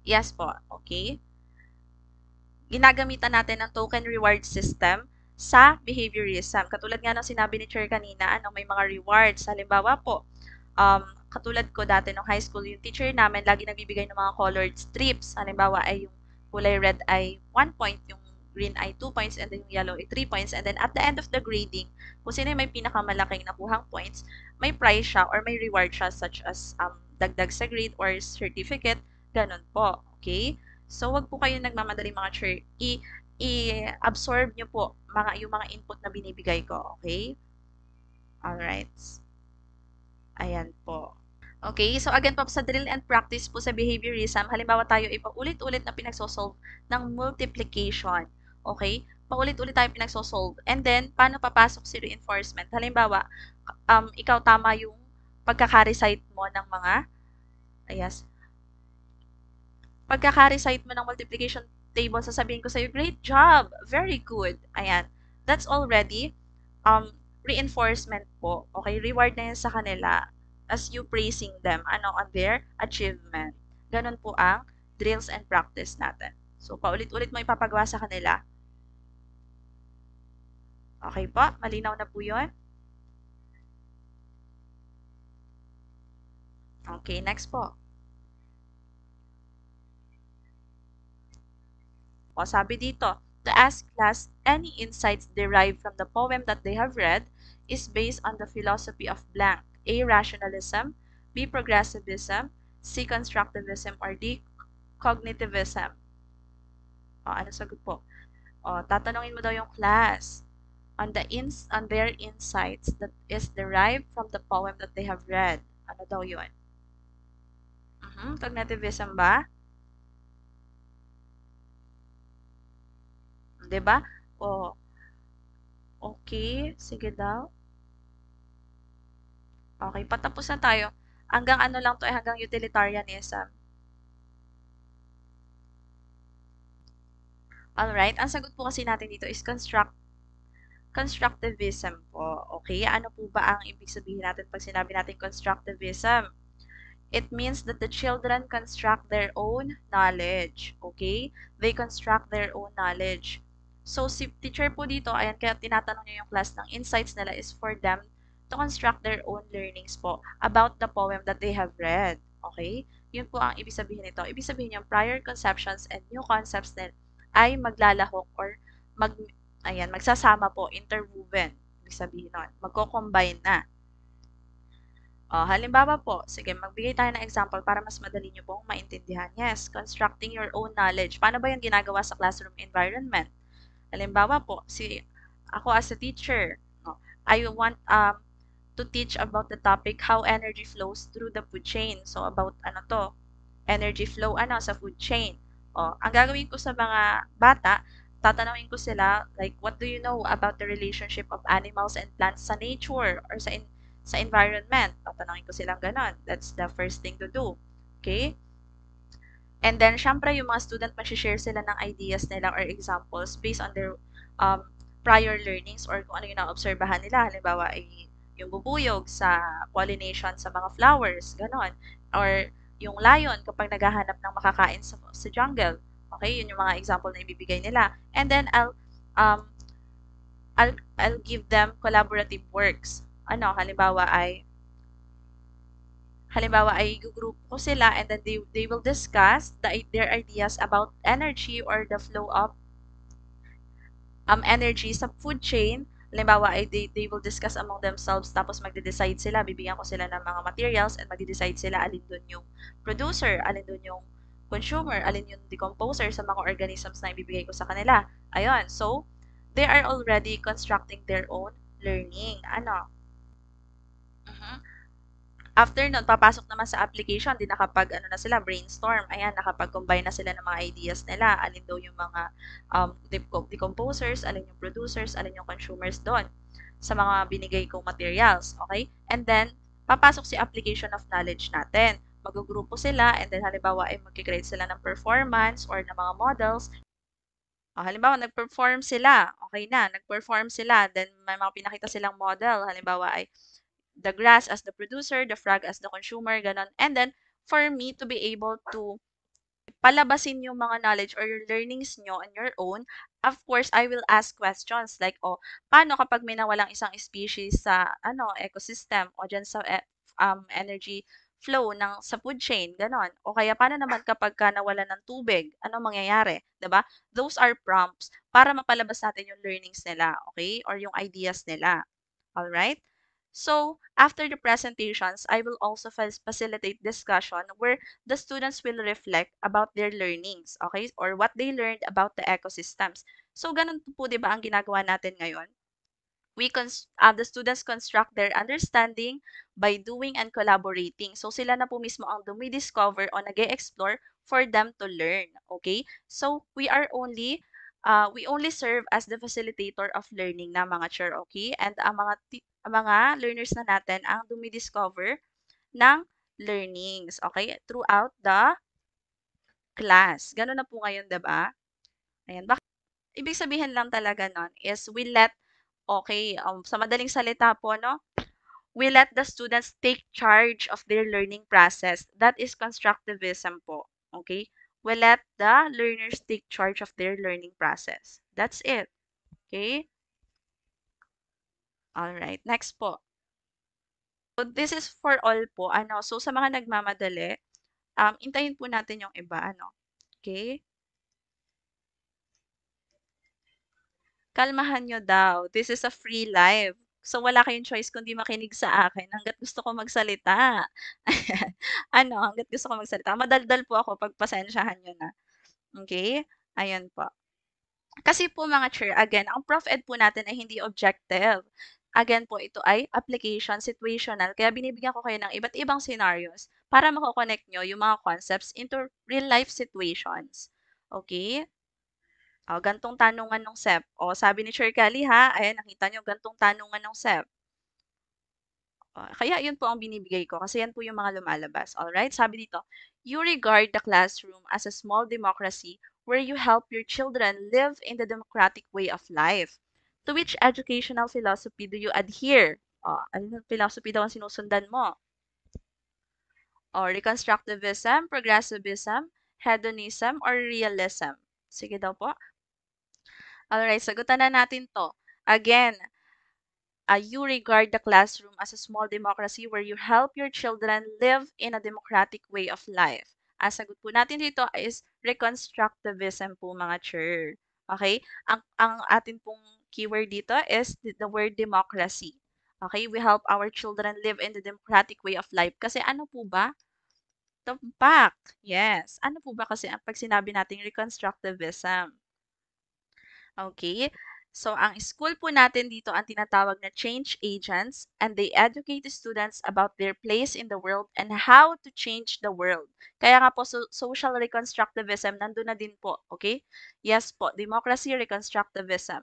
yes po, okay? Ginagamitan natin ang token reward system sa behaviorism. Katulad nga ng sinabi ni Chair kanina, may mga rewards. Halimbawa po, katulad ko dati nung high school, yung teacher namin lagi nagbibigay ng mga colored strips. Halimbawa ay yung kulay red ay 1 point, yung green ay 2 points, and then yung yellow ay 3 points. And then at the end of the grading, kung sino may pinakamalaking nakuhang points, may prize siya or may reward siya such as dagdag sa grade or certificate. Ganun po. Okay? So, wag po kayo nagmamadali mga chair. I-absorb nyo po yung mga input na binibigay ko. Okay? Alright. Ayan po. Okay, so again po, sa drill and practice po sa behaviorism, halimbawa tayo ay paulit-ulit na pinagsosolve ng multiplication. Okay? Paulit-ulit tayo pinagsosolve. And then, paano papasok si reinforcement? Halimbawa, ikaw tama yung pagkaka-recite mo ng mga, ayas, pagkaka-recite mo ng multiplication table, sasabihin ko sa'yo, great job, very good. Ayan. That's already reinforcement po. Okay, reward na yan sa kanila as you praising them on their achievement. Ganun po ang drills and practice natin. So, paulit-ulit mo ipapagawa sa kanila. Okay po? Malinaw na po yun? Okay, next po. O, sabi dito, to ask class any insights derived from the poem that they have read is based on the philosophy of blank. A. Rationalism, B. Progressivism, C. Constructivism, or D. Cognitivism. O, ano sagot po? O, tatanungin mo daw yung class on their insights that is derived from the poem that they have read. Ano daw yun? Cognitivism ba? 'Di ba? O, okay, sige daw. Okay, patapos na tayo. Hanggang ano lang to, hanggang utilitarianism. Alright, ang sagot po kasi natin dito is constructivism po. Okay, ano po ba ang ibig sabihin natin pag sinabi natin constructivism? It means that the children construct their own knowledge. Okay? They construct their own knowledge. So, si teacher po dito, ayan, kaya tinatanong niyo yung class ng insights nila is for them to construct their own learnings po about the poem that they have read. Okay? Yun po ang ibig sabihin nito. Ibig sabihin yung prior conceptions and new concepts din ay maglalahok or magsasama po, interwoven. Ibig sabihin nun, magko-combine na. Halimbawa po, sige, magbigay tayo ng example para mas madali nyo pong maintindihan. Yes, constructing your own knowledge. Paano ba yan ginagawa sa classroom environment? Halimbawa po, ako as a teacher, I want to teach about the topic how energy flows through the food chain. So, about energy flow sa food chain. Ang gagawin ko sa mga bata, tatanungin ko sila, like, what do you know about the relationship of animals and plants sa nature or sa environment? Tatanungin ko silang ganon. That's the first thing to do. Okay? And then, syempre, yung mga student, mag-share sila ng ideas nila or examples based on their prior learnings or kung ano yung na-obserbahan nila. Halimbawa, ay yung bubuyog sa pollination sa mga flowers, ganon. Or yung lion kapag naghahanap ng makakain sa jungle. Okay? Yun yung mga example na ibibigay nila. And then, I'll give them collaborative works. Halimbawa ay group ko sila and then they will discuss their ideas about energy or the flow of energy sa food chain. Halimbawa ay they will discuss among themselves tapos magde-decide sila, bibigyan ko sila ng mga materials and magde-decide sila alin doon yung producer, alin doon yung consumer, alin yung decomposer sa mga organisms na ibibigay ko sa kanila. Ayun, so they are already constructing their own learning. After nun, papasok naman sa application, di nakapag na sila, brainstorm. Ayan, nakapag-combine na sila ng mga ideas nila. Alin daw yung mga decomposers, alin yung producers, alin yung consumers doon sa mga binigay kong materials. Okay? And then, papasok si application of knowledge natin. Magugrupo sila and then halimbawa ay mag-create sila ng performance or ng mga models. Halimbawa nag-perform sila, okay na, nag-perform sila, then may mga pinakita silang model. Halimbawa ay the grass as the producer, the frog as the consumer, gano'n. And then, for me to be able to palabasin yung mga knowledge or your learnings nyo on your own, of course, I will ask questions like, paano kapag may nawalang isang species sa ecosystem o dyan sa energy flow sa food chain, ganon. O kaya paano naman kapag nawalan ng tubig, ano mangyayari, 'di ba? Those are prompts para mapalabas natin yung learnings nila, okay? Or yung ideas nila. All right? So, after the presentations, I will also facilitate discussion where the students will reflect about their learnings, okay? Or what they learned about the ecosystems. So, ganun po 'di ba ang ginagawa natin ngayon? The students construct their understanding by doing and collaborating. So, sila na po mismo ang dumidiscover o nag-e-explore for them to learn. Okay? So, we only serve as the facilitator of learning na mga chair, okay? And ang mga learners na natin ang dumidiscover ng learnings, okay? Throughout the class. Ganun na po ngayon, 'di ba? Ayan. Ibig sabihin lang talaga nun is sa madaling salita po, no? We let the students take charge of their learning process. That is constructivism po. Okay? We let the learners take charge of their learning process. That's it. Okay? Alright. Next po. So, this is for all po. So, sa mga nagmamadali, intayin po natin yung iba. Okay? Kalmahan nyo daw. This is a free live. So, wala kayong choice kundi makinig sa akin hanggat gusto ko magsalita. Hanggat gusto ko magsalita. Madaldal po ako, pagpasensyahan nyo na. Okay? Ayan po. Kasi po mga chair, again, ang Prof Ed po natin ay hindi objective. Again po, ito ay application, situational. Kaya binibigyan ko kayo ng iba't ibang scenarios para mako-connect nyo yung mga concepts into real-life situations. Okay? Gantong tanungan ng SEP. Sabi ni Chair Kelly ha, ayan, nakita nyo, gantong tanungan ng SEP. Kaya yun po ang binibigay ko kasi yan po yung mga lumalabas. Alright? Sabi dito, you regard the classroom as a small democracy where you help your children live in the democratic way of life. To which educational philosophy do you adhere? Ano philosophy daw ang sinusundan mo? Reconstructivism, progressivism, hedonism, or realism? Sige daw po. Alright, sagutan na natin to. Again, you regard the classroom as a small democracy where you help your children live in a democratic way of life. Ang sagot po natin dito is reconstructivism po mga chair. Okay? Ang atin pong keyword dito is the word democracy. Okay? We help our children live in the democratic way of life. Kasi ano po ba? Tumpak. Yes. Ano po ba kasi ang pag sinabi nating reconstructivism? Okay? So, ang school po natin dito ang tinatawag na change agents and they educate the students about their place in the world and how to change the world. Kaya nga po, social reconstructivism, nandun na din po. Okay? Yes po, democracy reconstructivism.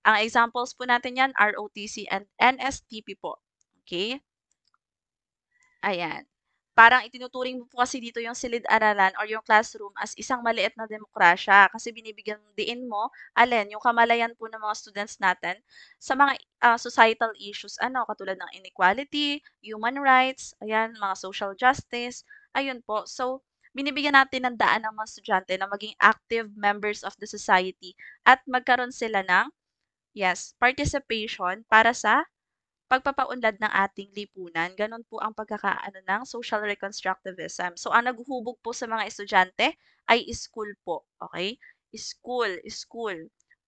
Ang examples po natin yan, ROTC and NSTP po. Okay? Ayan. Parang itinuturing mo po kasi dito yung silid-aralan or yung classroom as isang maliit na demokrasya kasi binibigyan diin mo, yung kamalayan po ng mga students natin sa mga societal issues, katulad ng inequality, human rights, ayan, mga social justice, ayun po. So, binibigyan natin ng daan ng mga estudyante na maging active members of the society at magkaroon sila ng, yes, participation para sa pagpapaunlad ng ating lipunan. Ganun po ang pagkakaano ng social reconstructivism. So, ang naghuhubog po sa mga estudyante ay school po. Okay? School.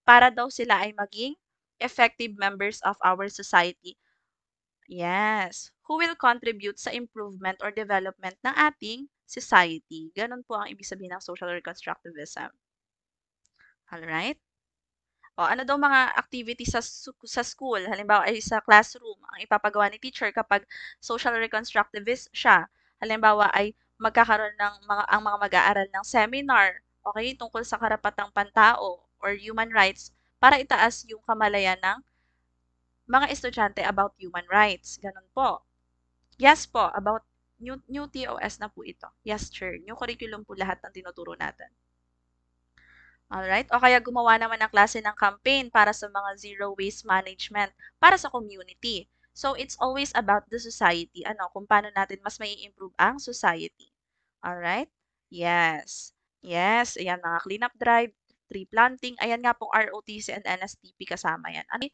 Para daw sila ay maging effective members of our society. Yes. Who will contribute sa improvement or development ng ating society. Ganun po ang ibig sabihin ng social reconstructivism. Alright? Ano daw mga activities sa school, halimbawa ay sa classroom, ang ipapagawa ni teacher kapag social reconstructivist siya. Halimbawa ay magkakaroon ang mga mag-aaral ng seminar, okay, tungkol sa karapatang pantao or human rights para itaas yung kamalayan ng mga estudyante about human rights. Ganun po. Yes po, about new TOS na po ito. Yes, sir. New curriculum po lahat ng tinuturo natin. Alright? O kaya gumawa naman ng klase ng campaign para sa mga zero waste management para sa community. So, it's always about the society. Ano, kung paano natin mas mai improve ang society. Alright? Yes. Yes, ayan, mga cleanup drive, tree planting, ayan nga pong ROTC and NSTP kasama yan. Ano,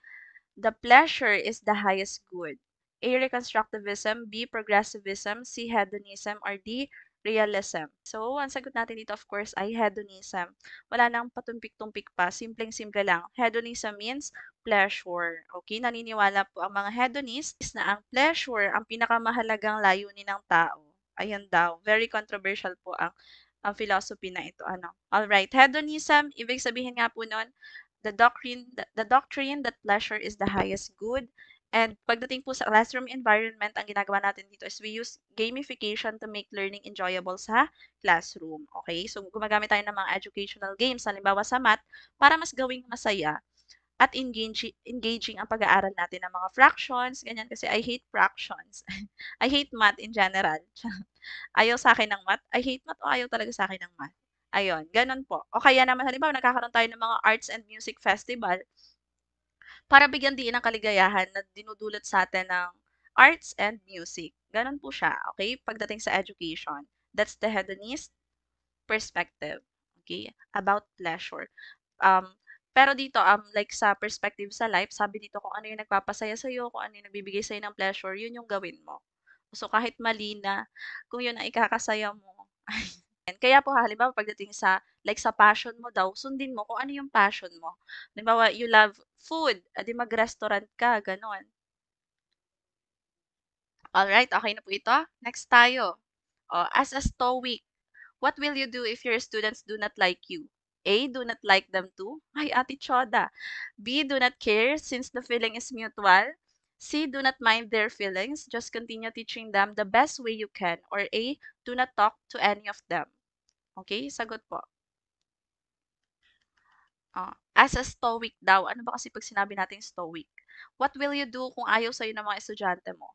the pleasure is the highest good. A. Reconstructivism, B. Progressivism, C. Hedonism, or D. Realism. So, ang sagot natin dito, of course, ay hedonism. Wala nang patumpik-tumpik pa. Simpleng-simple lang. Hedonism means pleasure. Okay? Naniniwala po ang mga hedonist na ang pleasure ang pinakamahalagang layunin ng tao. Ayan daw. Very controversial po ang philosophy na ito. Ano? Alright. Hedonism, ibig sabihin nga po nun, the doctrine that pleasure is the highest good. And pagdating po sa classroom environment, ang ginagawa natin dito is we use gamification to make learning enjoyable sa classroom. Okay? So, gumagamit tayo ng mga educational games, halimbawa sa math, para mas gawing masaya at engaging ang pag-aaral natin ng mga fractions, ganyan, kasi I hate fractions. I hate math in general. Ayaw sa akin ng math. I hate math o ayaw talaga sa akin ng math. Ayun, gano'n po. O kaya naman halimbawa nagkakaroon tayo ng mga arts and music festival para bigyan din ng kaligayahan na dinudulot sa atin ng arts and music. Gano'n po siya, okay? Pagdating sa education. That's the hedonist perspective, okay? About pleasure. Um, pero dito, like sa perspective sa life, sabi dito kung ano yung nagpapasaya sa'yo, kung ano yung nagbibigay sa'yo ng pleasure, yun yung gawin mo. So, kahit mali na, kung yun ang ikakasaya mo. Kaya po halimbawa pagdating sa like sa passion mo daw, sundin mo kung ano yung passion mo. Halimbawa, you love food, adi mag-restaurant ka, gano'n. Alright, okay na po ito. Next tayo. As a stoic, what will you do if your students do not like you? A. Do not like them too. Ay, Ate Choda. B. Do not care since the feeling is mutual. C. Do not mind their feelings. Just continue teaching them the best way you can. Or A. Do not talk to any of them. Okay, sagot po. As a stoic daw, ano ba kasi 'pag sinabi nating stoic? What will you do kung ayaw sa'yo ng mga estudyante mo?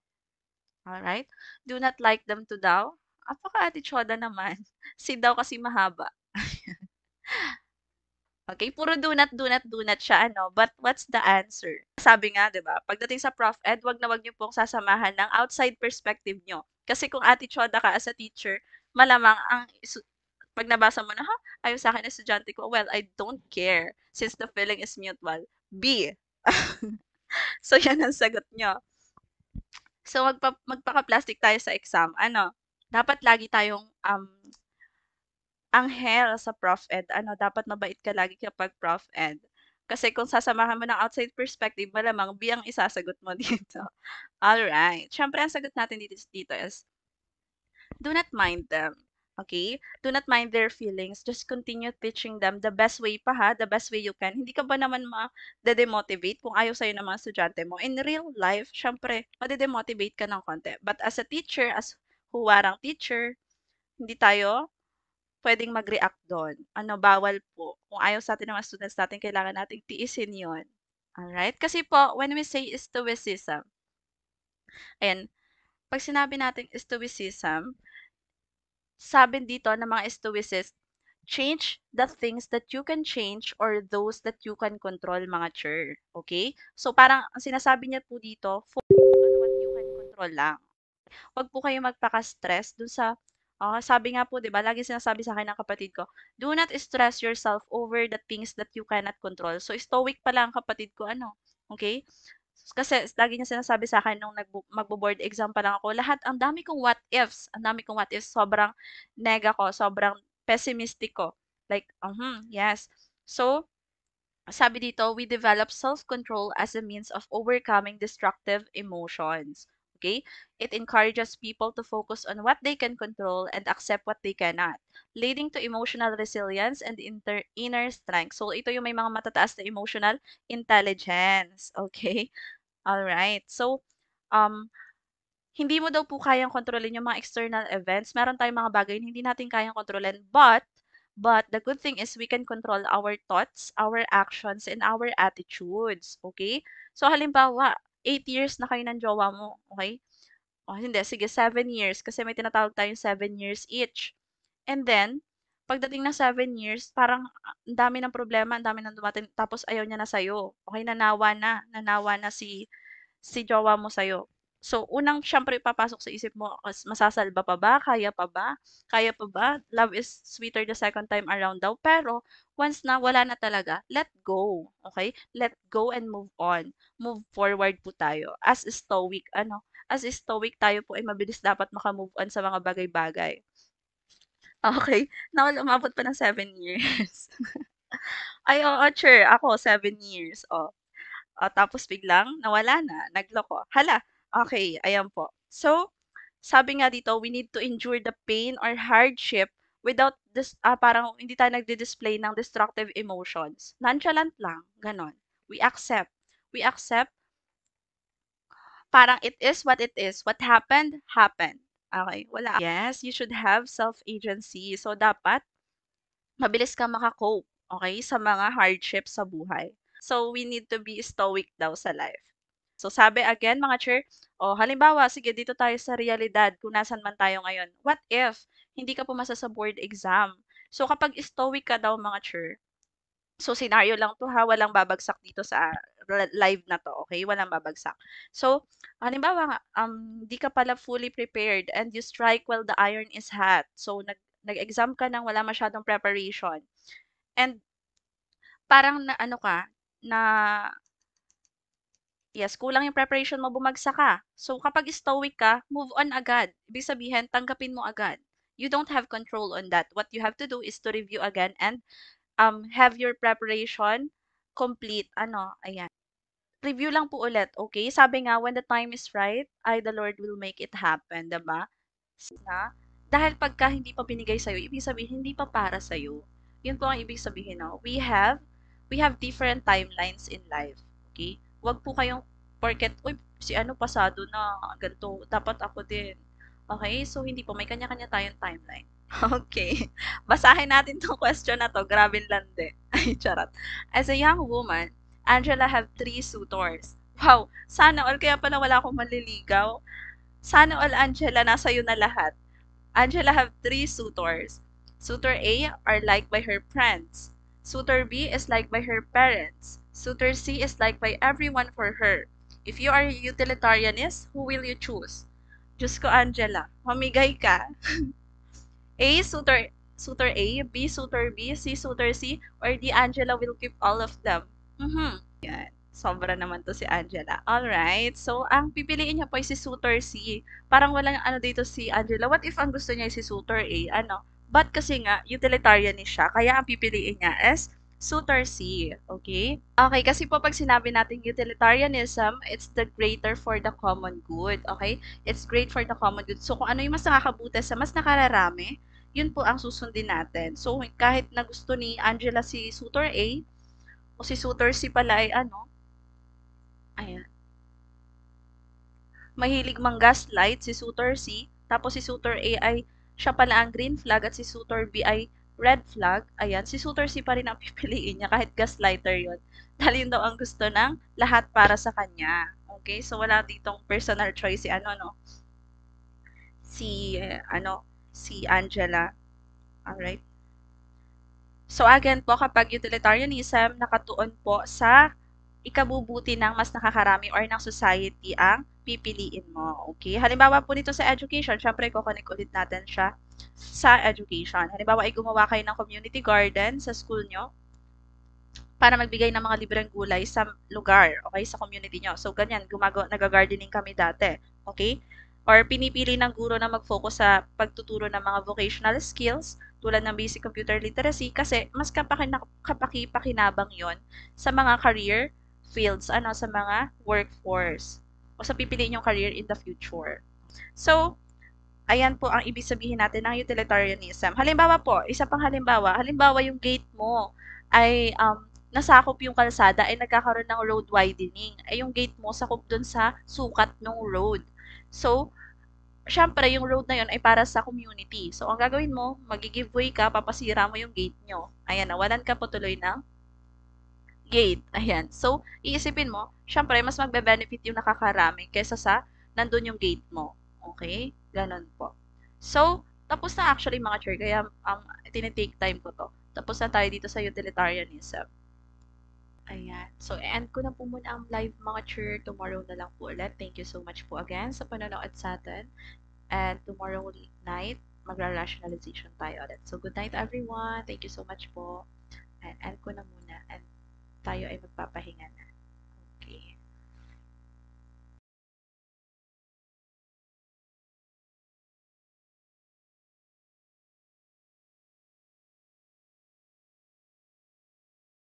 Alright? Do not like them to daw? Apaka-atitsyada naman. Si daw kasi mahaba. Okay, puro do not siya ano, but what's the answer? Sabi nga 'di ba, pagdating sa Prof Ed, 'wag na 'wag niyo pong sasamahan ng outside perspective niyo. Kasi kung atitsyada ka as a teacher, malamang 'pag nabasa mo na, "Ha, ayaw sa'kin ng estudyante ko." Well, I don't care since the feeling is mutual. B. So, yan ang sagot niyo. So, magpaka-plastic tayo sa exam. Ano, dapat lagi tayong anghel sa Prof Ed. Ano, dapat mabait ka lagi kapag Prof Ed. Kasi kung sasamahan mo ng outside perspective, malamang B ang isasagot mo dito. Alright. Siyempre, ang sagot natin dito is do not mind them. Okay? Do not mind their feelings. Just continue teaching them the best way pa ha, the best way you can. Hindi ka ba naman ma-demotivate kung ayaw sa'yo ng mga estudyante mo? In real life, syempre, ma-demotivate ka ng konti. But as a teacher, as huwarang teacher, hindi tayo pwedeng mag-react doon. Ano, bawal po. Kung ayaw sa atin ng mga students natin, kailangan nating tiisin yon. Alright? Kasi po, when we say stoicism, ayan, pag sinabi natin stoicism, sabi dito ng mga stoicists, change the things that you can change or those that you can control, mga chur. Okay? So, parang ang sinasabi niya po dito, focus on what you can control lang. Huwag po kayo magpaka-stress dun sa, sabi nga po, di ba, lagi sinasabi sa akin ng kapatid ko, do not stress yourself over the things that you cannot control. So, stoic pala ang kapatid ko, ano, okay? Kasi lagi niya sinasabi sa akin nung magbo-board exam pa lang ako, lahat, ang dami kong what ifs, ang dami kong what ifs, sobrang nega ko, sobrang pessimistic ko. Like, yes. So, sabi dito, we develop self-control as a means of overcoming destructive emotions. Okay? It encourages people to focus on what they can control and accept what they cannot, leading to emotional resilience and inner strength. So, ito yung may mga matataas na emotional intelligence. Okay? Alright. So, um, hindi mo daw po kayang kontrolin yung mga external events. Meron tayong mga bagay na hindi natin kayang kontrolin. But the good thing is we can control our thoughts, our actions, and our attitudes. Okay? So, halimbawa, 8 years na kayo ng jowa mo. Okay? O hindi, sige 7 years kasi may tinatawag tayong 7 years each. And then, pagdating ng 7 years, parang ang dami ng problema, ang dami ng dumating, tapos ayaw niya na sa'yo. Okay, nanawa na si jowa mo sa'yo. So, unang siyempre papasok sa isip mo, masasalba pa ba? Kaya pa ba? Kaya pa ba? Love is sweeter the second time around daw. Pero, once na wala na talaga, let go. Okay? Let go and move on. Move forward po tayo. As stoic tayo po ay mabilis dapat makamove on sa mga bagay-bagay. Okay? Umabot pa ng 7 years. Ay, oo, sure. Ako, 7 years. Oh. Tapos biglang nawala na, nagloko. Hala, okay, ayan po. So, sabi nga dito, we need to endure the pain or hardship without parang hindi tayo nagdi-display ng destructive emotions. Nonchalant lang, ganon. We accept. We accept, parang it is what it is. What happened, happened. Okay, wala. Yes, you should have self-agency. So, dapat mabilis kang maka-cope, okay, sa mga hardships sa buhay. So, we need to be stoic daw sa life. So, sabi again, mga chair, halimbawa, sige, dito tayo sa realidad, kung nasan man tayo ngayon. What if hindi ka pumasa sa board exam? So, kapag stoic ka daw, mga chair, so, scenario lang to ha, walang babagsak dito sa live na to, okay? Walang babagsak. So, halimbawa, di ka pala fully prepared and you strike while the iron is hot. So, nag-exam ka nang wala masyadong preparation. And parang na ano ka, na yes, kulang yung preparation mo, bumagsak ka. So, kapag stoic ka, move on agad. Ibig sabihin, tanggapin mo agad. You don't have control on that. What you have to do is to review again and have your preparation complete. Ayan. Review lang po ulit, okay? Sabi nga, when the time is right, the Lord will make it happen, diba? Na, dahil pagka hindi pa binigay sa'yo, ibig sabihin, hindi pa para sa'yo. Yun po ang ibig sabihin, no? We have different timelines in life, okay? Huwag po kayong, porket, uy, si ano, pasado na, ganito, dapat ako din. Okay? So, hindi po, may kanya-kanya tayong timeline. Okay. Basahin natin tong question na to. Grabe landi. Ay, charot. As a young woman, Angela have 3 suitors. Wow, sana all, kaya pala wala akong manliligaw. Sana all, Angela, nasa iyo na lahat. Angela have 3 suitors. Suitor A are liked by her friends. Suitor B is liked by her parents. Suitor C is liked by everyone for her. If you are a utilitarianist, who will you choose? Diyos ko, Angela, mamigay ka. A, suitor A, B, suitor B, C, suitor C, or D, Angela will keep all of them. Yan. Sobra naman to si Angela. Alright. So, ang pipiliin niya po ay si suitor C. Parang walang ano dito si Angela. What if ang gusto niya ay si suitor A? But kasi nga, utilitarianist siya. Kaya ang pipiliin niya is suitor C. Okay? Okay, kasi po pag sinabi natin utilitarianism, it's the greater for the common good. Okay? It's great for the common good. So, kung ano yung mas nakakabuti sa mas nakararami, yun po ang susundin natin. So, kahit na gusto ni Angela si suitor A, o si suitor C pala ay ayan, mahilig mang-gaslight si suitor C, tapos si suitor A ay siya pala ang green flag at si suitor B ay red flag, ayan, si suitor C pa rin ang pipiliin niya kahit gaslighter yun. Dahil yun daw ang gusto ng lahat para sa kanya. Okay? So, wala ditong personal choice si si Angela. Alright? So, again po, kapag utilitarianism, nakatuon po sa ikabubuti ng mas nakakarami or ng society ang pipiliin mo. Okay? Halimbawa po nito sa education, syempre kukonek ulit natin siya sa education. Halimbawa ay gumawa kayo ng community garden sa school nyo para magbigay ng mga libreng gulay sa lugar, okay, sa community nyo. So, ganyan, nag-gardening kami dati. Okay? Or pinipili ng guro na mag-focus sa pagtuturo ng mga vocational skills tulad ng basic computer literacy kasi mas kapakipakinabang yon sa mga career fields, sa mga workforce o sa pipiliin yung career in the future. So, ayan po ang ibig sabihin natin ng utilitarianism. Halimbawa po, isa pang halimbawa yung gate mo ay nasakop yung kalsada ay nagkakaroon ng road widening. Ay yung gate mo sakop dun sa sukat ng road. So, syempre, yung road na yun ay para sa community. So, ang gagawin mo, mag-giveaway ka, papasira mo yung gate nyo. Ayan, nawalan ka po tuloy ng gate. Ayan. So, iisipin mo, syempre, mas magbe-benefit yung nakakarami kaysa sa nandun yung gate mo. Okay? Ganon po. So, tapos na actually mga chair, kaya tinitake time ko to. Tapos na tayo dito sa utilitarianism. Ayan. So, end ko na po muna ang live mga chair. Tomorrow na lang po ulit. Thank you so much po again sa panonood sa atin. And tomorrow night, magra-rationalization tayo ulit. So, good night everyone. Thank you so much po. And end ko na muna. And tayo ay magpapahinga na.